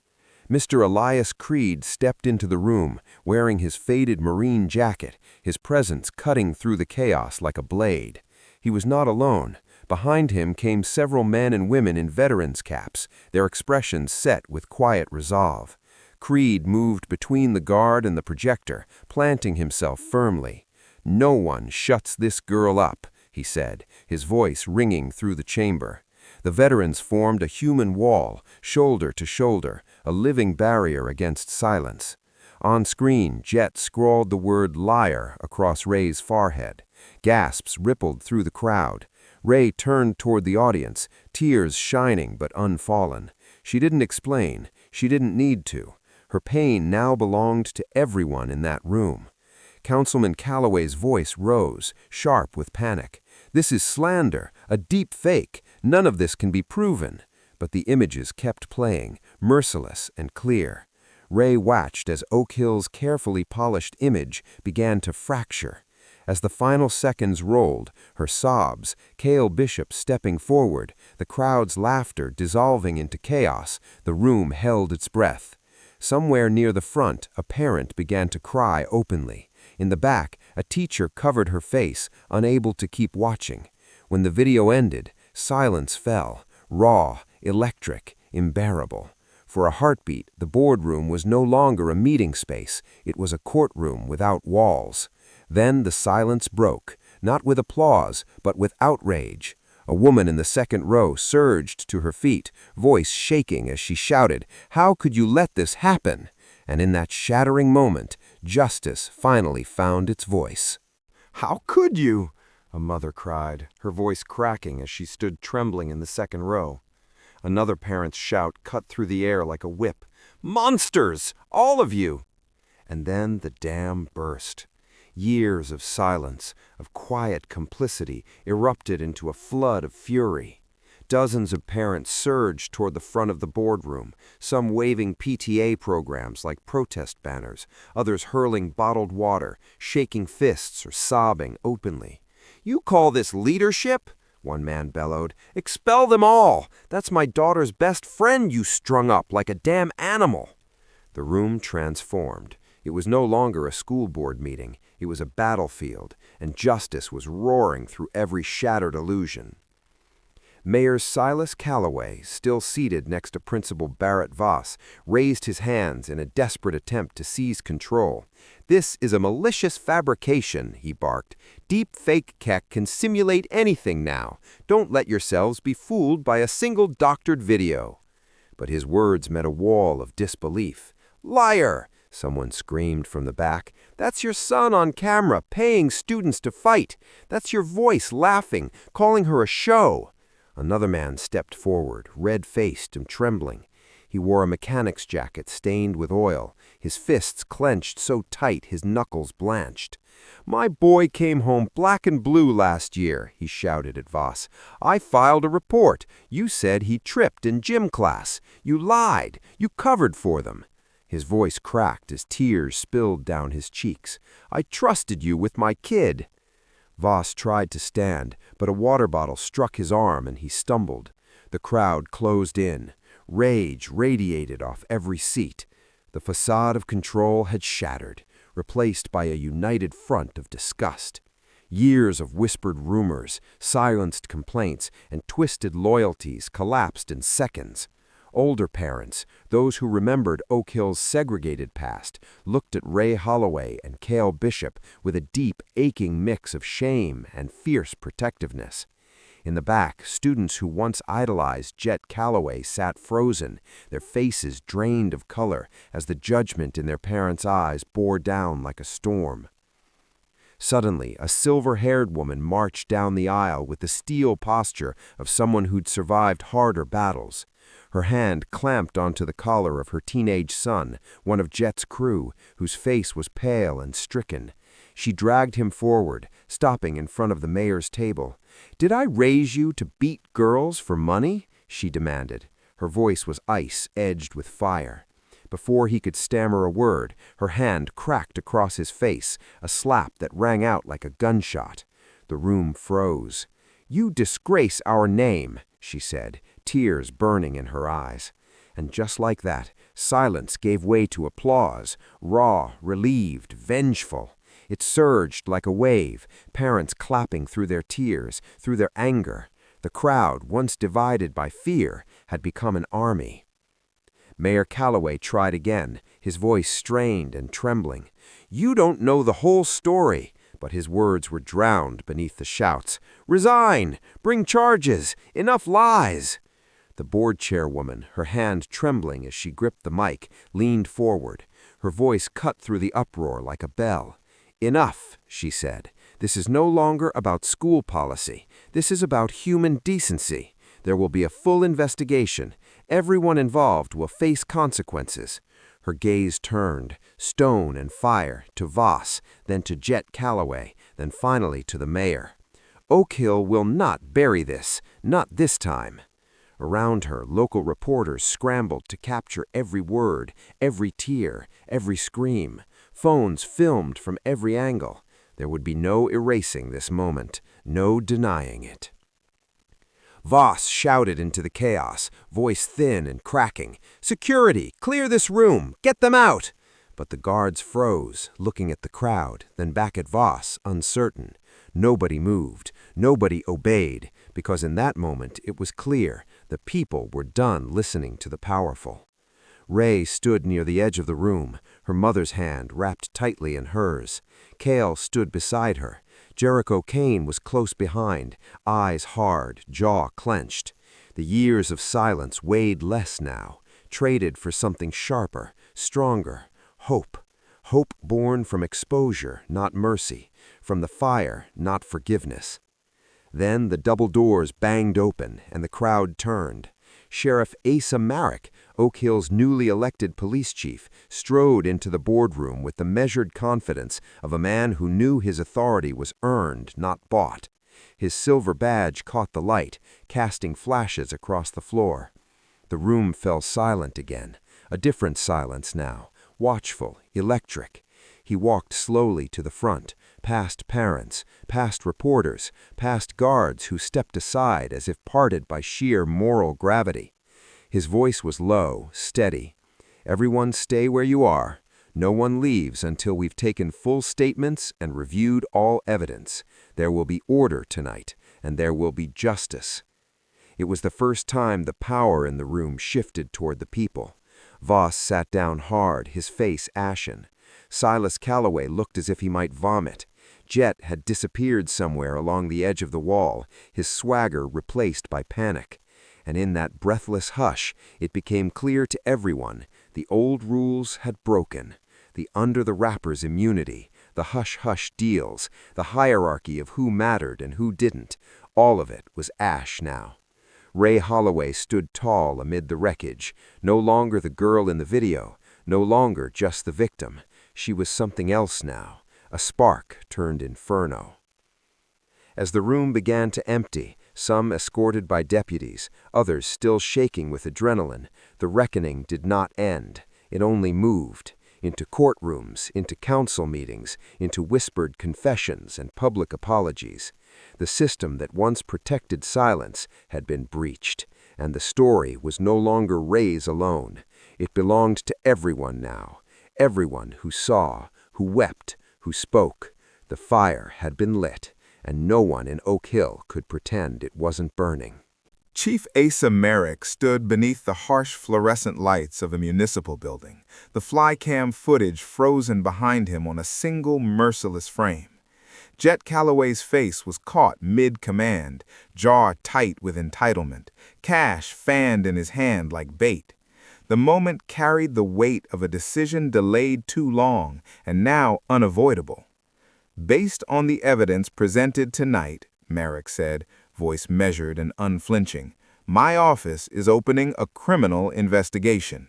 B: Mr. Elias Creed stepped into the room, wearing his faded Marine jacket, his presence cutting through the chaos like a blade. He was not alone.
C: Behind him came several men and women in veterans' caps, their expressions set with quiet resolve. Creed moved between the guard and the projector, planting himself firmly. "No one shuts this girl up," he said, his voice ringing through the chamber. The veterans formed a human wall, shoulder to shoulder, a living barrier against silence. On screen, Jet scrawled the word liar across Ray's forehead. Gasps rippled through the crowd. Ray turned toward the audience, tears shining but unfallen. She didn't explain. She didn't need to. Her pain now belonged to everyone in that room. Councilman Calloway's voice rose, sharp with panic. "This is slander, a deep fake. None of this can be proven." But the images kept playing, merciless and clear. Ray watched as Oak Hill's carefully polished image began to fracture. As the final seconds rolled, her sobs, Cale Bishop stepping forward, the crowd's laughter dissolving into chaos, the room held its breath. Somewhere near the front, a parent began to cry openly. In the back, a teacher covered her face, unable to keep watching. When the video ended, silence fell, raw, electric, unbearable. For a heartbeat, the boardroom was no longer a meeting space. It was a courtroom without walls. Then the silence broke, not with applause, but with outrage. A woman in the second row surged to her feet, voice shaking as she shouted, "How could you let this happen?" And in that shattering moment, justice finally found its voice.
B: "How could you?" a mother cried, her voice cracking as she stood trembling in the second row. Another parent's shout cut through the air like a whip. "Monsters! All of you!" And then the dam burst. Years of silence, of quiet complicity, erupted into a flood of fury. Dozens of parents surged toward the front of the boardroom, some waving PTA programs like protest banners, others hurling bottled water, shaking fists or sobbing openly. "You call this leadership?" one man bellowed. "Expel them all! That's my daughter's best friend you strung up like a damn animal!" The room transformed. It was no longer a school board meeting. It was a battlefield, and justice was roaring through every shattered illusion. Mayor Silas Calloway, still seated next to Principal Barrett Voss, raised his hands in a desperate attempt to seize control. "This is a malicious fabrication," he barked. "Deep fake Keck can simulate anything now. Don't let yourselves be fooled by a single doctored video." But his words met a wall of disbelief. "Liar!" someone screamed from the back. "That's your son on camera, paying students to fight. That's your voice laughing, calling her a show." Another man stepped forward, red-faced and trembling. He wore a mechanic's jacket stained with oil, his fists clenched so tight his knuckles blanched. "My boy came home black and blue last year," he shouted at Voss. "I filed a report. You said he tripped in gym class. You lied. You covered for them." His voice cracked as tears spilled down his cheeks. "I trusted you with my kid." Voss tried to stand, but a water bottle struck his arm and he stumbled. The crowd closed in. Rage radiated off every seat. The facade of control had shattered, replaced by a united front of disgust. Years of whispered rumors, silenced complaints, and twisted loyalties collapsed in seconds. Older parents, those who remembered Oak Hill's segregated past, looked at Ray Holloway and Cale Bishop with a deep, aching mix of shame and fierce protectiveness. In the back, students who once idolized Jet Calloway sat frozen, their faces drained of color as the judgment in their parents' eyes bore down like a storm. Suddenly, a silver-haired woman marched down the aisle with the steel posture of someone who'd survived harder battles. Her hand clamped onto the collar of her teenage son, one of Jet's crew, whose face was pale and stricken. She dragged him forward, stopping in front of the mayor's table. "Did I raise you to beat girls for money?" she demanded. Her voice was ice edged with fire. Before he could stammer a word, her hand cracked across his face, a slap that rang out like a gunshot. The room froze. "You disgrace our name," she said, tears burning in her eyes. And just like that, silence gave way to applause, raw, relieved, vengeful. It surged like a wave, parents clapping through their tears, through their anger. The
C: The crowd, once divided by fear, had become an army. Mayor Calloway tried again, his voice strained and trembling. "You don't know the whole story." But his words were drowned beneath the shouts. "Resign! Bring charges! Enough lies!" The board chairwoman, her hand trembling as she gripped the mic, leaned forward. Her voice cut through the uproar like a bell. "Enough," she said. "This is no longer about school policy. This is about human decency. There will be a full investigation. Everyone involved will face consequences." Her gaze turned, stone and fire, to Voss, then to Jet Calloway, then finally to the mayor. "Oak Hill will not bury this, not this time." Around her, local reporters scrambled to capture every word, every tear, every scream. Phones filmed from every angle. There would be no erasing this moment, no denying it. Voss shouted into the chaos, voice thin and cracking. "Security! Clear this room! Get them out!" But the guards froze, looking at the crowd, then back at Voss, uncertain. Nobody moved, nobody obeyed, because in that moment it was clear the people were done listening to the powerful. Ray stood near the edge of the room, her mother's hand wrapped tightly in hers. Cale stood beside her. Jericho Kane was close behind, eyes hard, jaw clenched. The years of silence weighed less now, traded for something sharper, stronger, hope. Hope born from exposure, not mercy, from the fire, not forgiveness. Then the double doors banged open and the crowd turned. Sheriff Asa Marek, Oak Hill's newly elected police chief, strode into the boardroom with the measured confidence of a man who knew his authority was earned, not bought. His silver badge caught the light, casting flashes across the floor. The room fell silent again, a different silence now, watchful, electric. He walked slowly to the front, past parents, past reporters, past guards who stepped aside as if parted by sheer moral gravity. His voice was low, steady. "Everyone stay where you are. No one leaves until we've taken full statements and reviewed all evidence. There will be order tonight, and there will be justice." It was the first time the power in the room shifted toward the people. Voss sat down hard, his face ashen. Silas Calloway looked as if he might vomit. Jet had disappeared somewhere along the edge of the wall, his swagger replaced by panic. And in that breathless hush, it became clear to everyone the old rules had broken. The under-the-wrappers immunity, the hush-hush deals, the hierarchy of who mattered and who didn't, all of it was ash now. Ray Holloway stood tall amid the wreckage, no longer the girl in the video, no longer just the victim. She was something else now, a spark turned inferno. As the room began to empty, some escorted by deputies, others still shaking with adrenaline, the reckoning did not end. It only moved. Into courtrooms, into council meetings, into whispered confessions and public apologies. The system that once protected silence had been breached, and the story was no longer Ray's alone. It belonged to everyone now, everyone who saw, who wept, who spoke. The fire had been lit, and no one in Oak Hill could pretend it wasn't burning.
A: Chief Asa Merrick stood beneath the harsh fluorescent lights of a municipal building, the flycam footage frozen behind him on a single merciless frame. Jet Calloway's face was caught mid-command, jaw tight with entitlement, cash fanned in his hand like bait. The moment carried the weight of a decision delayed too long and now unavoidable. "Based on the evidence presented tonight," Merrick said, voice measured and unflinching, "my office is opening a criminal investigation."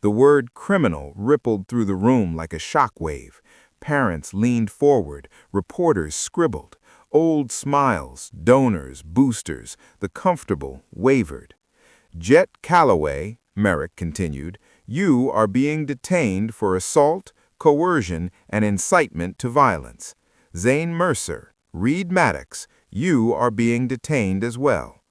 A: The word criminal rippled through the room like a shockwave. Parents leaned forward, reporters scribbled. Old smiles, donors, boosters, the comfortable wavered. "Jet Calloway," Merrick continued, "you are being detained for assault, coercion, and incitement to violence. Zane Mercer, Reed Maddox, you are being detained as well."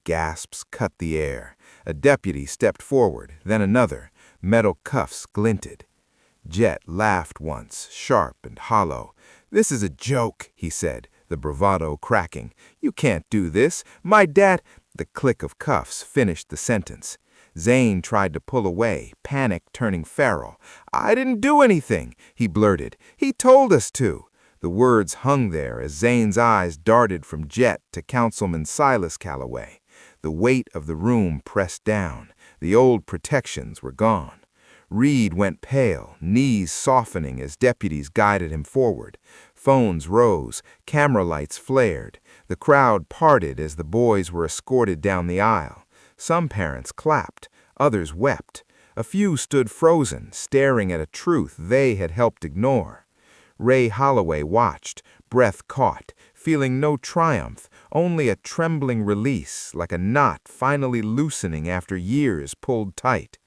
A: Gasps cut the air. A deputy stepped forward, then another. Metal cuffs glinted. Jet laughed once, sharp and hollow. "This is a joke," he said.
B: the bravado cracking. "You can't do this. My dad—" The click of cuffs finished the sentence. Zane tried to pull away, panic turning feral. "I didn't do anything," he blurted. "He told us to." The words hung there as Zane's eyes darted from Jet to Councilman Silas Calloway. The weight of the room pressed down. The old protections were gone. Reed went pale, knees softening as deputies guided him forward. Phones rose, camera lights flared. The crowd parted as the boys were escorted down the aisle. Some parents clapped, others wept. A few stood frozen, staring at a truth they had helped ignore. Ray Holloway watched, breath caught, feeling no triumph, only a trembling release, like a knot finally loosening after years pulled tight.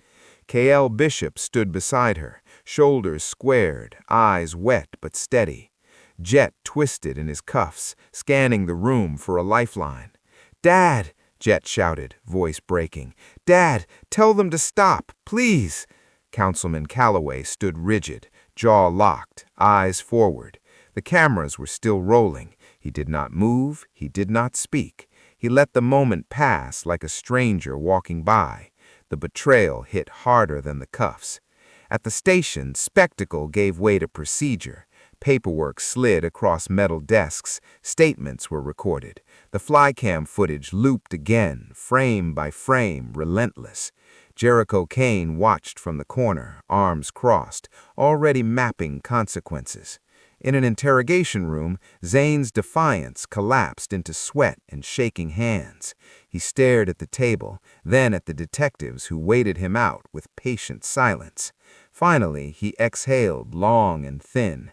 B: K.L. Bishop stood beside her, shoulders squared, eyes wet but steady. Jet twisted in his cuffs, scanning the room for a lifeline. "Dad!" Jet shouted, voice breaking. "Dad, tell them to stop, please!" Councilman Calloway stood rigid, jaw locked, eyes forward. The cameras were still rolling. He did not move, he did not speak. He let the moment pass like a stranger walking by. The betrayal hit harder than the cuffs. At the station, spectacle gave way to procedure. Paperwork slid across metal desks. Statements were recorded. The flycam footage looped again, frame by frame, relentless. Jericho Kane watched from the corner, arms crossed, already mapping consequences. In an interrogation room, Zane's defiance collapsed into sweat and shaking hands. He stared at the table, then at the detectives who waited him out with patient silence. Finally, he exhaled long and thin.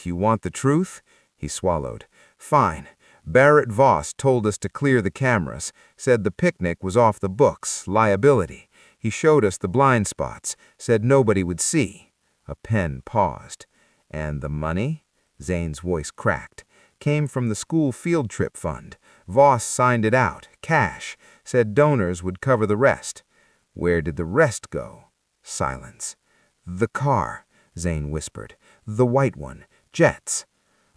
B: "You want the truth?" He swallowed. "Fine. Barrett Voss told us to clear the cameras, said the picnic was off the books, liability. He showed us the blind spots, said nobody would see." A pen paused. "And the money?" Zane's voice cracked. "Came from the school field trip fund. Voss signed it out, cash, said donors would cover the rest." "Where did the rest go?" Silence. "The car," Zane whispered. "The white one. Jet's."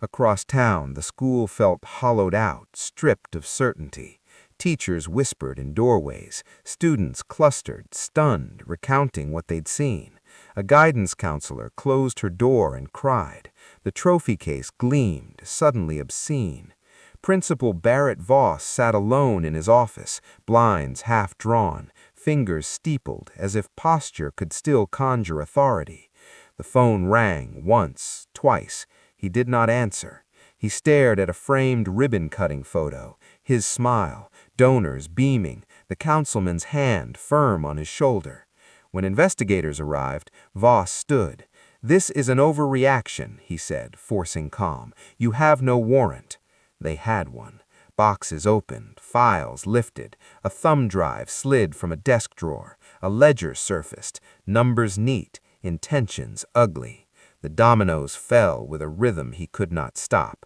B: Across town, the school felt hollowed out, stripped of certainty. Teachers whispered in doorways. Students clustered, stunned, recounting what they'd seen. A guidance counselor closed her door and cried. The trophy case gleamed, suddenly obscene. Principal Barrett Voss sat alone in his office, blinds half drawn, fingers steepled, as if posture could still conjure authority. The phone rang once, twice. He did not answer. He stared at a framed ribbon-cutting photo, his smile, donors beaming, the councilman's hand firm on his shoulder. When investigators arrived, Voss stood. "This is an overreaction," he said, forcing calm. "You have no warrant." They had one. Boxes opened, files lifted, a thumb drive slid from a desk drawer, a ledger surfaced, numbers neat, intentions ugly. The dominoes fell with a rhythm he could not stop.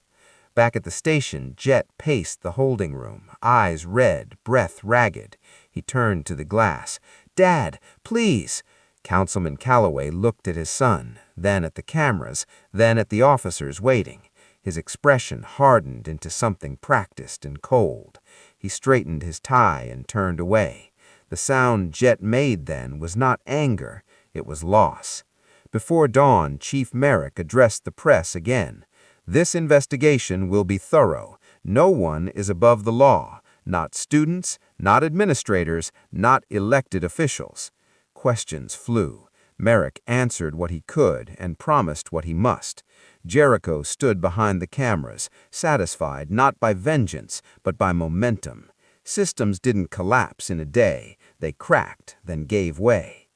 B: Back at the station, Jet paced the holding room, eyes red, breath ragged. He turned to the glass. "Dad, please!" Councilman Calloway looked at his son, then at the cameras, then at the officers waiting. His expression hardened into something practiced and cold. He straightened his tie and turned away. The sound Jet made then was not anger, it was loss. Before dawn, Chief Merrick addressed the press again. "This investigation will be thorough. No one is above the law. Not students, not administrators, not elected officials." Questions flew. Merrick answered what he could and promised what he must. Jericho stood behind the cameras, satisfied not by vengeance, but by momentum. Systems didn't collapse in a day. They cracked, then gave way.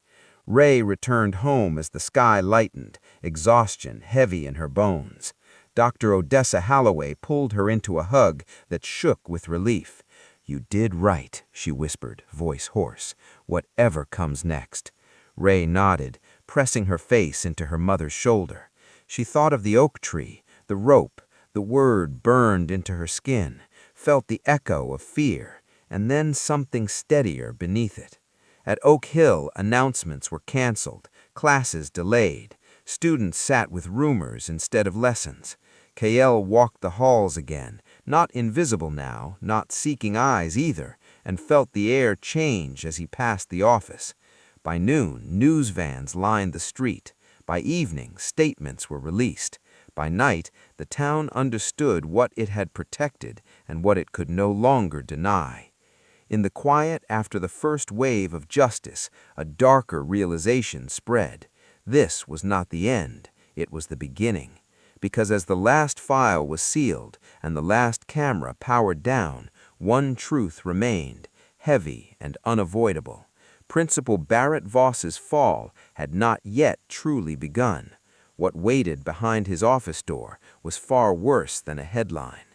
B: Ray returned home as the sky lightened, exhaustion heavy in her bones. Dr. Odessa Halloway pulled her into a hug that shook with relief. "You did right," she whispered, voice hoarse. "Whatever comes next." Ray nodded, pressing her face into her mother's shoulder. She thought of the oak tree, the rope, the word burned into her skin, felt the echo of fear, and then something steadier beneath it. At Oak Hill, announcements were canceled, classes delayed. Students sat with rumors instead of lessons.
C: Kael walked the halls again, not invisible now, not seeking eyes either, and felt the air change as he passed the office. By noon, news vans lined the street. By evening, statements were released. By night, the town understood what it had protected and what it could no longer deny. In the quiet after the first wave of justice, a darker realization spread. This was not the end, it was the beginning. Because as the last file was sealed and the last camera powered down, one truth remained, heavy and unavoidable. Principal Barrett Voss's fall had not yet truly begun. What waited behind his office door was far worse than a headline.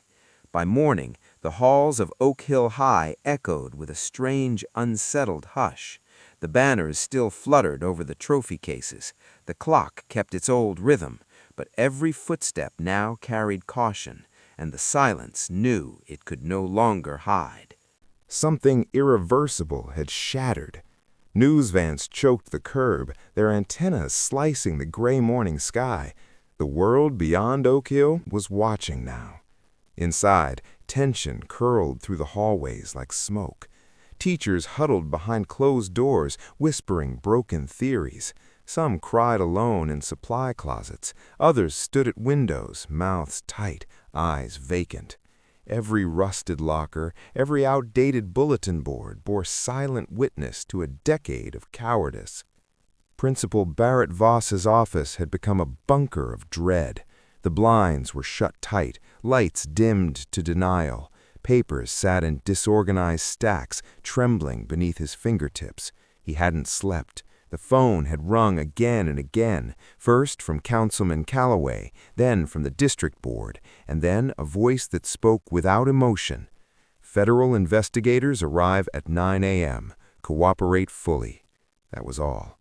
C: By morning, the halls of Oak Hill High echoed with a strange, unsettled hush. The banners still fluttered over the trophy cases. The clock kept its old rhythm, but every footstep now carried caution, and the silence knew it could no longer hide.
B: Something irreversible had shattered. News vans choked the curb, their antennas slicing the gray morning sky. The world beyond Oak Hill was watching now. Inside, tension curled through the hallways like smoke. Teachers huddled behind closed doors, whispering broken theories. Some cried alone in supply closets. Others stood at windows, mouths tight, eyes vacant. Every rusted locker, every outdated bulletin board bore silent witness to a decade of cowardice. Principal Barrett Voss's office had become a bunker of dread. The blinds were shut tight, lights dimmed to denial. Papers sat in disorganized stacks, trembling beneath his fingertips. He hadn't slept. The phone had rung again and again, first from Councilman Calloway, then from the district board, and then a voice that spoke without emotion. Federal investigators arrive at 9 a.m. Cooperate fully. That was all.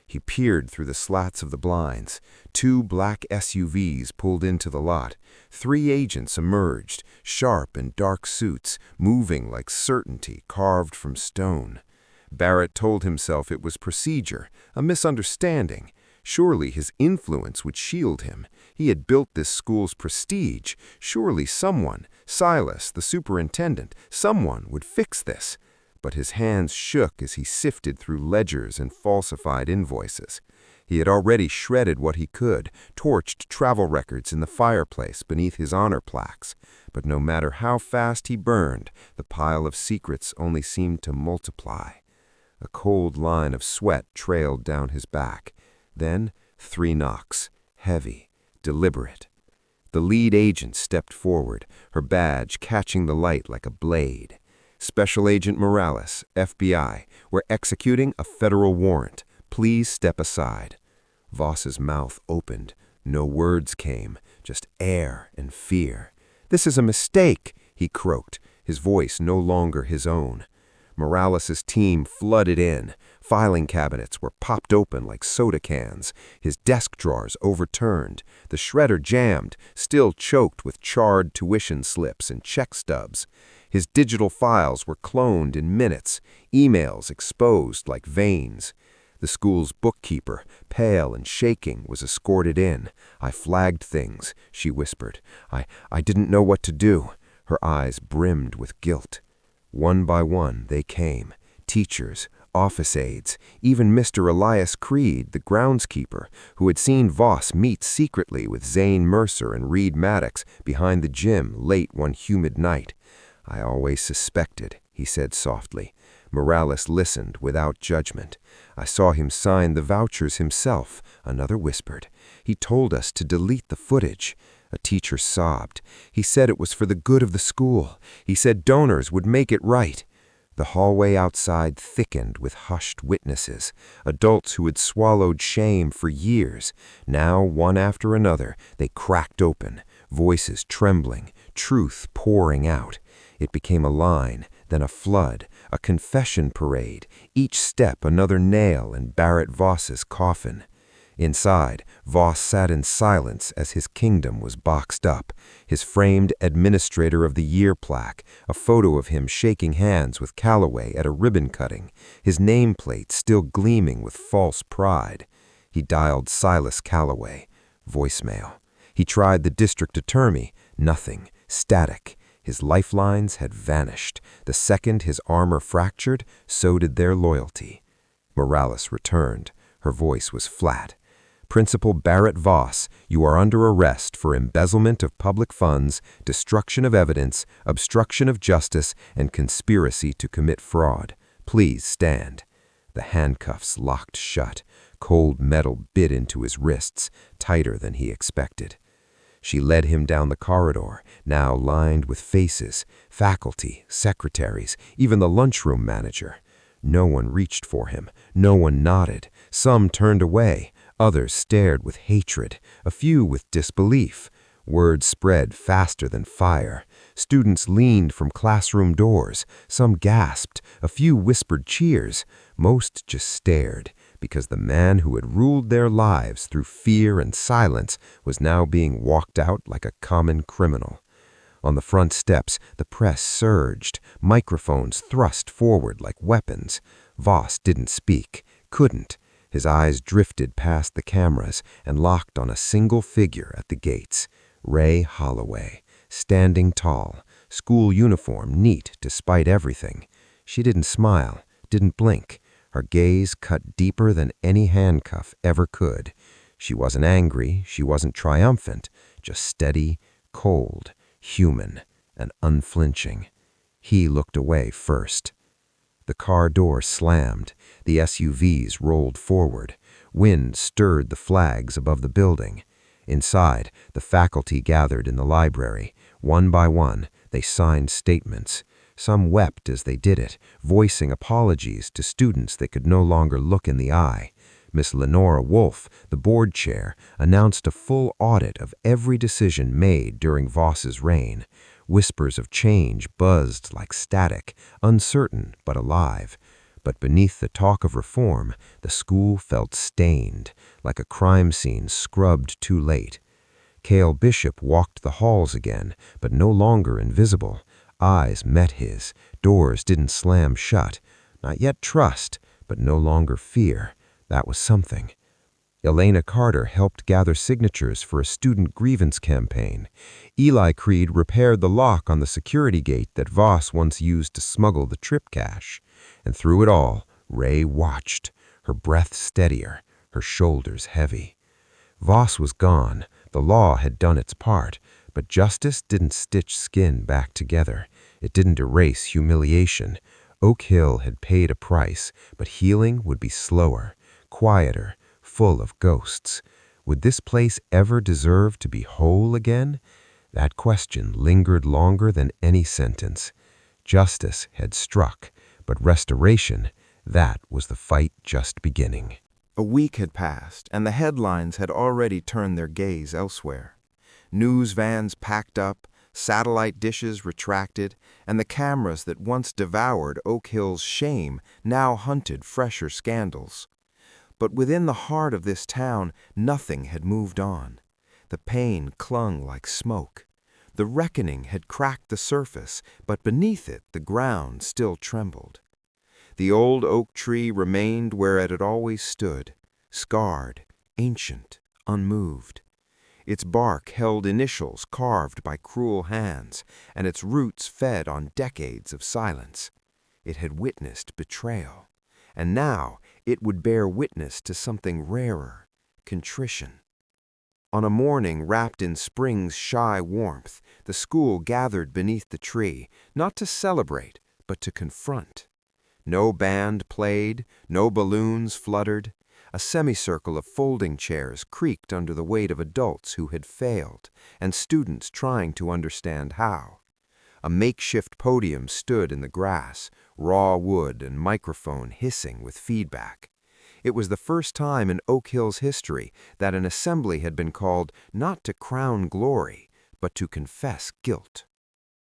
B: He peered through the slats of the blinds. 2 black SUVs pulled into the lot. 3 agents emerged, sharp in dark suits, moving like certainty carved from stone. Barrett told himself it was procedure, a misunderstanding. Surely his influence would shield him. He had built this school's prestige. Surely someone, Silas, the superintendent, someone would fix this. But his hands shook as he sifted through ledgers and falsified invoices. He had already shredded what he could, torched travel records in the fireplace beneath his honor plaques. But no matter how fast he burned, the pile of secrets only seemed to multiply. A cold line of sweat trailed down his back. Then 3 knocks, heavy, deliberate. The lead agent stepped forward, her badge catching the light like a blade. Special Agent Morales, FBI, we're executing a federal warrant. Please step aside. Voss's mouth opened. No words came, just air and fear. This is a mistake, he croaked, his voice no longer his own. Morales' team flooded in. Filing cabinets were popped open like soda cans. His desk drawers overturned. The shredder jammed, still choked with charred tuition slips and check stubs. His digital files were cloned in minutes, emails exposed like veins. The school's bookkeeper, pale and shaking, was escorted in. I flagged things, she whispered. I didn't know what to do. Her eyes brimmed with guilt. One by one they came, teachers, office aides, even Mr. Elias Creed, the groundskeeper, who had seen Voss meet secretly with Zane Mercer and Reed Maddox behind the gym late one humid night. I always suspected, he said softly. Morales listened without judgment. I saw him sign the vouchers himself, another whispered. He told us to delete the footage. A teacher sobbed. He said it was for the good of the school. He said donors would make it right. The hallway outside thickened with hushed witnesses, adults who had swallowed shame for years. Now, one after another, they cracked open, voices trembling, truth pouring out. It became a line, then a flood, a confession parade, each step another nail in Barrett Voss's coffin. Inside, Voss sat in silence as his kingdom was boxed up, his framed Administrator of the Year plaque, a photo of him shaking hands with Calloway at a ribbon cutting, his nameplate still gleaming with false pride. He dialed Silas Calloway. Voicemail.
C: He tried the district attorney. Nothing. Static. His lifelines had vanished. The second his armor fractured, so did their loyalty. Morales returned. Her voice was flat. Principal Barrett Voss, you are under arrest for embezzlement of public funds, destruction of evidence, obstruction of justice, and conspiracy to commit fraud. Please stand. The handcuffs locked shut. Cold metal bit into his wrists, tighter than he expected. She led him down the corridor, now lined with faces, faculty, secretaries, even the lunchroom manager. No one reached for him. No one nodded. Some turned away. Others stared with hatred, a few with disbelief. Word spread faster than fire. Students leaned from classroom doors. Some gasped. A few whispered cheers. Most just stared, because the man who had ruled their lives through fear and silence was now being walked out like a common criminal. On the front steps, the press surged, microphones thrust forward like weapons. Voss didn't speak, couldn't. His eyes drifted past the cameras and locked on a single figure at the gates, Ray Holloway, standing tall, school uniform neat despite everything. She didn't smile, didn't blink. Her gaze cut deeper than any handcuff ever could. She wasn't angry, she wasn't triumphant, just steady, cold, human, and unflinching. He looked away first. The car door slammed. The SUVs rolled forward. Wind stirred the flags above the building. Inside, the faculty gathered in the library. One by one, they signed statements. Some wept as they did it, voicing apologies to students they could no longer look in the eye. Miss Lenora Wolfe, the board chair, announced a full audit of every decision made during Voss's reign. Whispers of change buzzed like static, uncertain but alive. But beneath the talk of reform, the school felt stained, like a crime scene scrubbed too late. Cale Bishop walked the halls again, but no longer invisible. Eyes met his. Doors didn't slam shut. Not yet trust, but no longer fear. That was something. Elena Carter helped gather signatures for a student grievance campaign. Eli Creed repaired the lock on the security gate that Voss once used to smuggle the trip cash. And through it all, Ray watched, her breath steadier, her shoulders heavy. Voss was gone. The law had done its part, but justice didn't stitch skin back together. It didn't erase humiliation. Oak Hill had paid a price, but healing would be slower, quieter, full of ghosts. Would this place ever deserve to be whole again? That question lingered longer than any sentence. Justice had struck, but restoration, that was the fight just beginning.
B: A week had passed, and the headlines had already turned their gaze elsewhere. News vans packed up, satellite dishes retracted, and the cameras that once devoured Oak Hill's shame now hunted fresher scandals. But within the heart of this town, nothing had moved on. The pain clung like smoke. The reckoning had cracked the surface, but beneath it the ground still trembled. The old oak tree remained where it had always stood, scarred, ancient, unmoved. Its bark held initials carved by cruel hands, and its roots fed on decades of silence. It had witnessed betrayal, and now it would bear witness to something rarer, contrition. On a morning wrapped in spring's shy warmth, the school gathered beneath the tree, not to celebrate, but to confront. No band played, no balloons fluttered. A semicircle of folding chairs creaked under the weight of adults who had failed, and students trying to understand how. A makeshift podium stood in the grass, raw wood and microphone hissing with feedback. It was the first time in Oak Hill's history that an assembly had been called not to crown glory, but to confess guilt.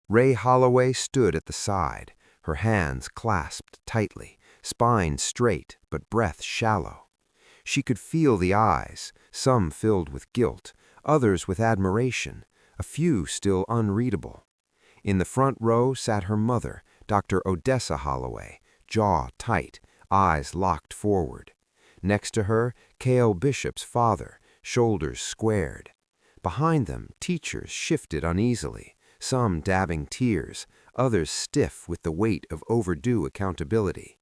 B: Ray Holloway stood at the side, her hands clasped tightly, spine straight but breath shallow. She could feel the eyes, some filled with guilt, others with admiration, a few still unreadable. In the front row sat her mother, Dr. Odessa Holloway, jaw tight, eyes locked forward. Next to her, Cale Bishop's father, shoulders squared.
C: Behind them, teachers shifted uneasily, some dabbing tears, others stiff with the weight of overdue accountability.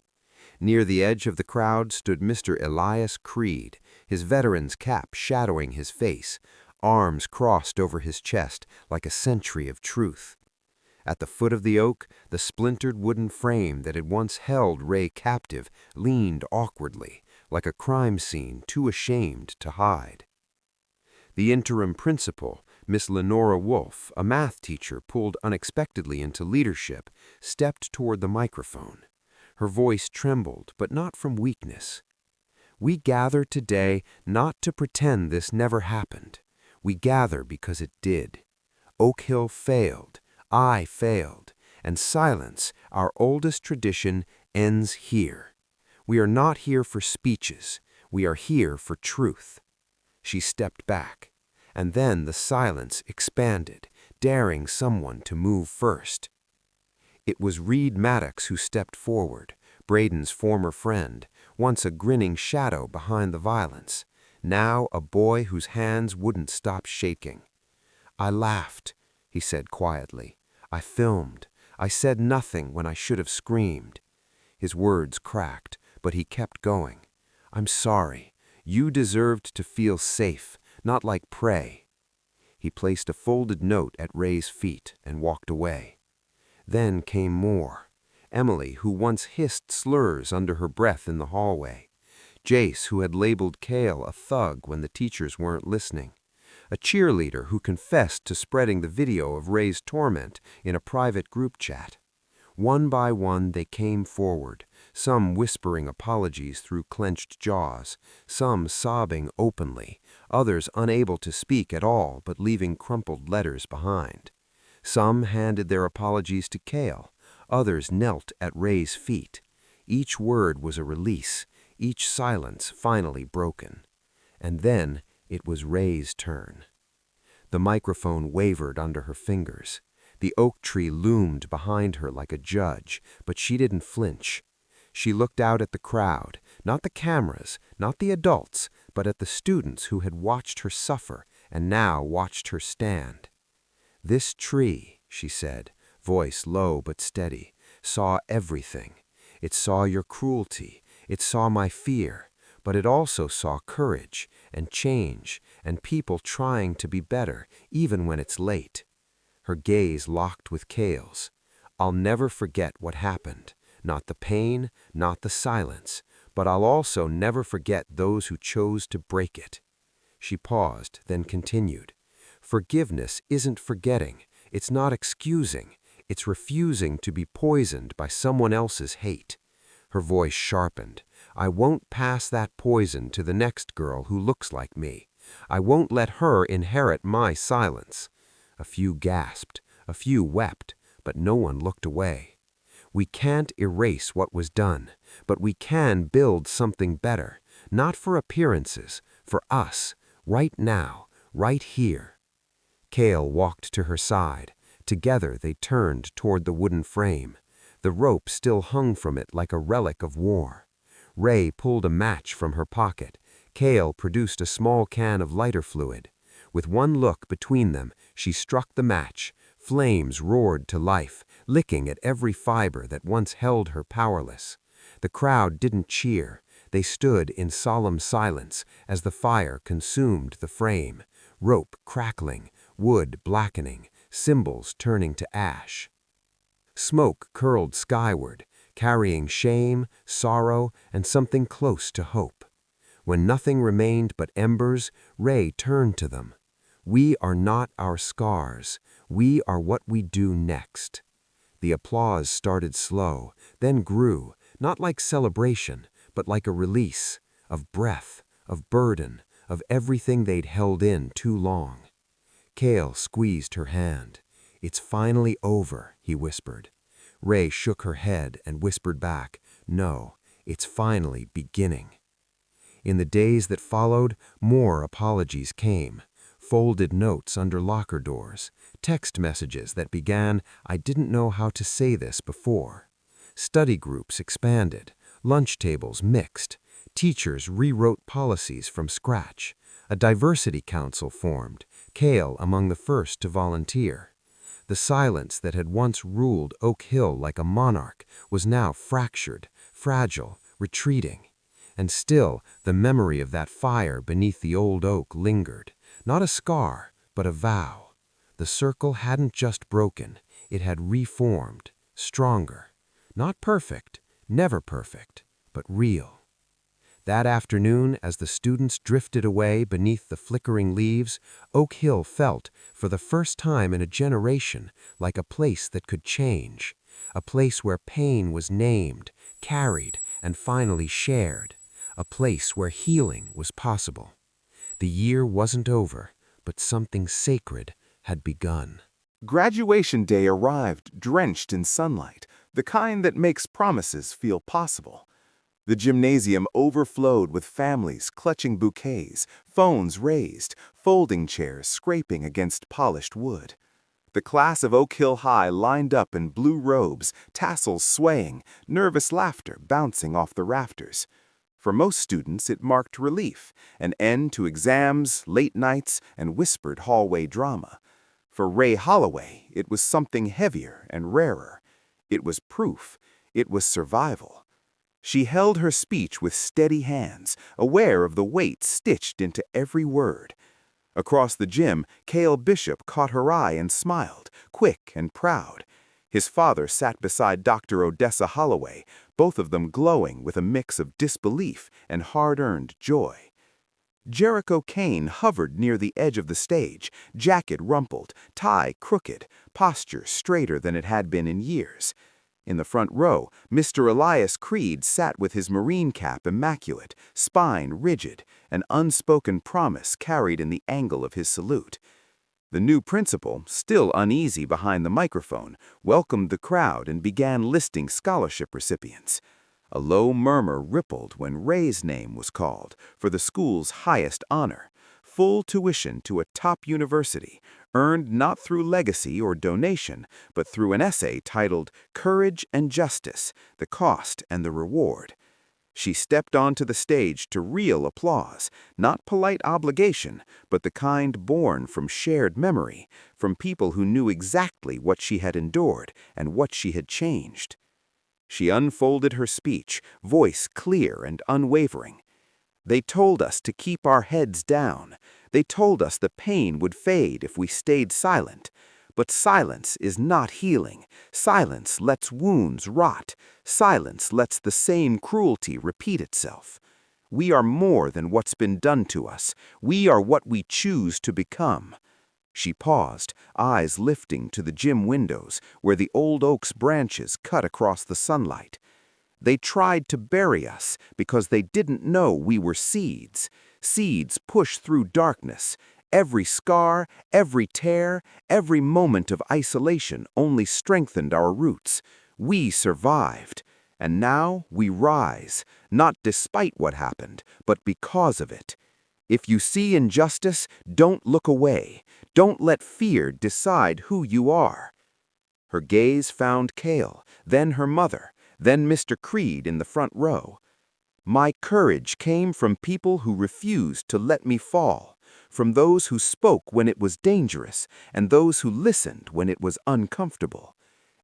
C: Near the edge of the crowd stood Mr. Elias Creed, his veteran's cap shadowing his face, arms crossed over his chest like a sentry of truth. At the foot of the oak, the splintered wooden frame that had once held Ray captive leaned awkwardly, like a crime scene too ashamed to hide. The interim principal, Miss Lenora Wolfe, a math teacher pulled unexpectedly into leadership, stepped toward the microphone. Her voice trembled, but not from weakness. "We gather today not to pretend this never happened. We gather because it did. Oak Hill failed, I failed, and silence, our oldest tradition, ends here. We are not here for speeches. We are here for truth." She stepped back, and then the silence expanded, daring someone to move first. It was Reed Maddox who stepped forward, Braden's former friend, once a grinning shadow behind the violence, now a boy whose hands wouldn't stop shaking. "I laughed," he said quietly. "I filmed. I said nothing when I should have screamed." His words cracked, but he kept going. "I'm sorry. You deserved to feel safe, not like prey." He placed a folded note at Ray's feet and walked away. Then came more. Emily, who once hissed slurs under her breath in the hallway. Jace, who had labeled Cale a thug when the teachers weren't listening. A cheerleader who confessed to spreading the video of Ray's torment in a private group chat. One by one they came forward, some whispering apologies through clenched jaws, some sobbing openly, others unable to speak at all but leaving crumpled letters behind. Some handed their apologies to Cale, others knelt at Ray's feet. Each word was a release, each silence finally broken. And then it was Ray's turn. The microphone wavered under her fingers. The oak tree loomed behind her like a judge, but she didn't flinch. She looked out at the crowd, not the cameras, not the adults, but at the students who had watched her suffer and now watched her stand. "This tree," she said, voice low but steady, "saw everything. It saw your cruelty, it saw my fear, but it also saw courage and change and people trying to be better even when it's late." Her gaze locked with Cale's. "I'll never forget what happened, not the pain, not the silence, but I'll also never forget those who chose to break it." She paused, then continued. "Forgiveness isn't forgetting, it's not excusing, it's refusing to be poisoned by someone else's hate." Her voice sharpened. "I won't pass that poison to the next girl who looks like me. I won't let her inherit my silence." A few gasped, a few wept, but no one looked away. "We can't erase what was done, but we can build something better, not for appearances, for us, right now, right here." Cale walked to her side. Together they turned toward the wooden frame. The rope still hung from it like a relic of war. Ray pulled a match from her pocket. Cale produced a small can of lighter fluid. With one look between them, she struck the match. Flames roared to life, licking at every fiber that once held her powerless. The crowd didn't cheer. They stood in solemn silence as the fire consumed the frame, rope crackling, wood blackening, symbols turning to ash. Smoke curled skyward, carrying shame, sorrow, and something close to hope. When nothing remained but embers, Ray turned to them. "We are not our scars. We are what we do next." The applause started slow, then grew, not like celebration, but like a release, of breath, of burden, of everything they'd held in too long. Cale squeezed her hand. "It's finally over," he whispered. Ray shook her head and whispered back, "No, it's finally beginning." In the days that followed, more apologies came. Folded notes under locker doors, text messages that began, "I didn't know how to say this before." Study groups expanded, lunch tables mixed, teachers rewrote policies from scratch, a diversity council formed, Cale among the first to volunteer. The silence that had once ruled Oak Hill like a monarch was now fractured, fragile, retreating. And still, the memory of that fire beneath the old oak lingered, not a scar, but a vow. The circle hadn't just broken, it had reformed, stronger. Not perfect, never perfect, but real. That afternoon, as the students drifted away beneath the flickering leaves, Oak Hill felt, for the first time in a generation, like a place that could change. A place where pain was named, carried, and finally shared. A place where healing was possible. The year wasn't over, but something sacred had begun.
B: Graduation day arrived drenched in sunlight, the kind that makes promises feel possible. The gymnasium overflowed with families clutching bouquets, phones raised, folding chairs scraping against polished wood. The class of Oak Hill High lined up in blue robes, tassels swaying, nervous laughter bouncing off the rafters. For most students, it marked relief, an end to exams, late nights, and whispered hallway drama. For Ray Holloway, it was something heavier and rarer. It was proof. It was survival. She held her speech with steady hands, aware of the weight stitched into every word. Across the gym, Cale Bishop caught her eye and smiled, quick and proud. His father sat beside Dr. Odessa Holloway, both of them glowing with a mix of disbelief and hard-earned joy. Jericho Kane hovered near the edge of the stage, jacket rumpled, tie crooked, posture straighter than it had been in years. In the front row, Mr. Elias Creed sat with his Marine cap immaculate, spine rigid, an unspoken promise carried in the angle of his salute. The new principal, still uneasy behind the microphone, welcomed the crowd and began listing scholarship recipients. A low murmur rippled when Ray's name was called for the school's highest honor, full tuition to a top university, earned not through legacy or donation, but through an essay titled Courage and Justice, the Cost and the Reward. She stepped onto the stage to real applause, not polite obligation, but the kind born from shared memory, from people who knew exactly what she had endured and what she had changed. She unfolded her speech, voice clear and unwavering. They told us to keep our heads down. They told us the pain would fade if we stayed silent. But silence is not healing. Silence lets wounds rot. Silence lets the same cruelty repeat itself. We are more than what's been done to us. We are what we choose to become. She paused, eyes lifting to the gym windows where the old oak's branches cut across the sunlight. They tried to bury us because they didn't know we were seeds. Seeds push through darkness. Every scar, every tear, every moment of isolation only strengthened our roots. We survived. And now we rise, not despite what happened, but because of it. If you see injustice, don't look away. Don't let fear decide who you are. Her gaze found Cale, then her mother, then Mr. Creed in the front row. My courage came from people who refused to let me fall, from those who spoke when it was dangerous, and those who listened when it was uncomfortable.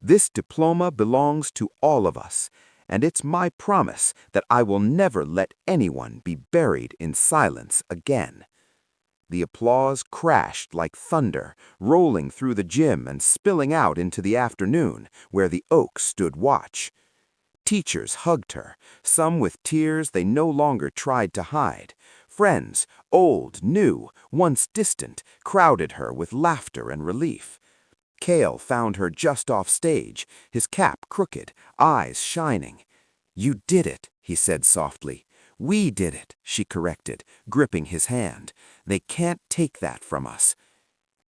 B: This diploma belongs to all of us, and it's my promise that I will never let anyone be buried in silence again. The applause crashed like thunder, rolling through the gym and spilling out into the afternoon, where the oak stood watch. Teachers hugged her, some with tears they no longer tried to hide. Friends, old, new, once distant, crowded her with laughter and relief. Cale found her just off stage, his cap crooked, eyes shining. "You did it," he said softly. "We did it," she corrected, gripping his hand. "They can't take that from us."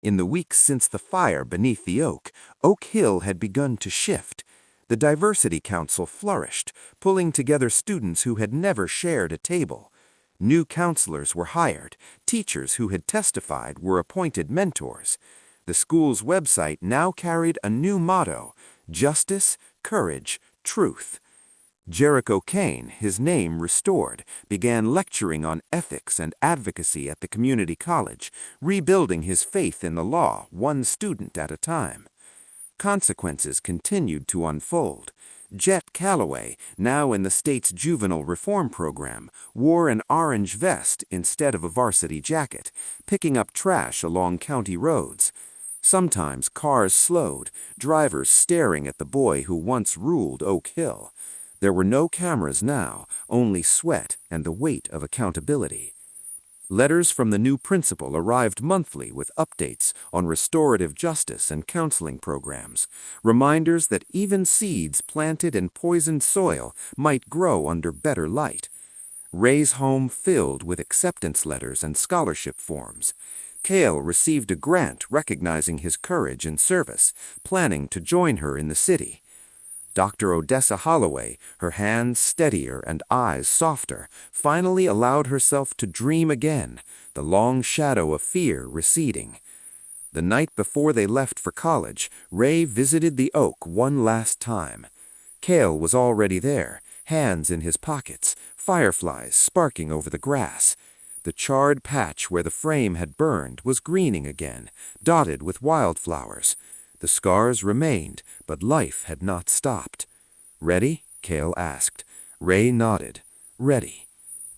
B: In the weeks since the fire beneath the oak, Oak Hill had begun to shift. The Diversity Council flourished, pulling together students who had never shared a table. New counselors were hired. Teachers who had testified were appointed mentors. The school's website now carried a new motto: justice, courage, truth.
D: Jericho Kane, his name restored, began lecturing on ethics and advocacy at the community college, rebuilding his faith in the law one student at a time. Consequences continued to unfold. Jet Calloway, now in the state's juvenile reform program, wore an orange vest instead of a varsity jacket, picking up trash along county roads. Sometimes cars slowed, drivers staring at the boy who once ruled Oak Hill. There were no cameras now, only sweat and the weight of accountability. Letters from the new principal arrived monthly with updates on restorative justice and counseling programs, reminders that even seeds planted in poisoned soil might grow under better light. Ray's home filled with acceptance letters and scholarship forms. Cale received a grant recognizing his courage and service, planning to join her in the city. Dr. Odessa Holloway, her hands steadier and eyes softer, finally allowed herself to dream again, the long shadow of fear receding. The night before they left for college, Ray visited the Oak one last time. Cale was already there, hands in his pockets, fireflies sparking over the grass. The charred patch where the frame had burned was greening again, dotted with wildflowers. The scars remained, but life had not stopped. "Ready?" Cale asked. Ray nodded. "Ready."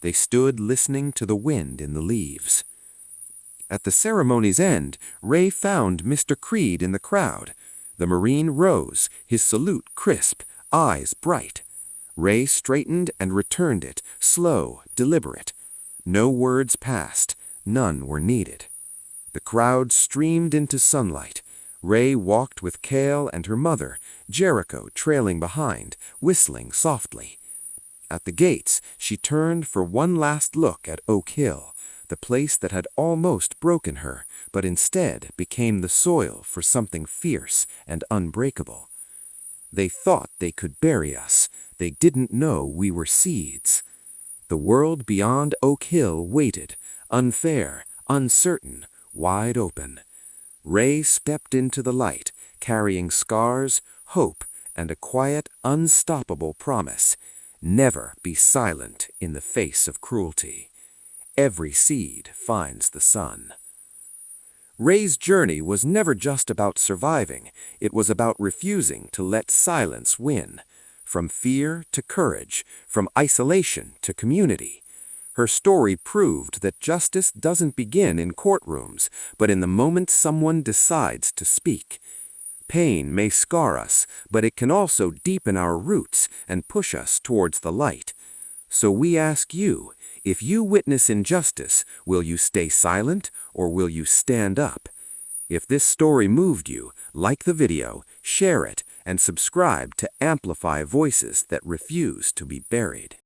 D: They stood listening to the wind in the leaves. At the ceremony's end, Ray found Mr. Creed in the crowd. The Marine rose, his salute crisp, eyes bright. Ray straightened and returned it, slow, deliberate. No words passed, none were needed. The crowd streamed into sunlight. Ray walked with Cale and her mother, Jericho trailing behind, whistling softly. At the gates, she turned for one last look at Oak Hill, the place that had almost broken her, but instead became the soil for something fierce and unbreakable. They thought they could bury us. They didn't know we were seeds. The world beyond Oak Hill waited, unfair, uncertain, wide open. Ray stepped into the light, carrying scars, hope, and a quiet, unstoppable promise. Never be silent in the face of cruelty. Every seed finds the sun. Ray's journey was never just about surviving. It was about refusing to let silence win. From fear to courage, from isolation to community. Her story proved that justice doesn't begin in courtrooms, but in the moment someone decides to speak. Pain may scar us, but it can also deepen our roots and push us towards the light. So we ask you, if you witness injustice, will you stay silent or will you stand up? If this story moved you, like the video, share it, and subscribe to amplify voices that refuse to be buried.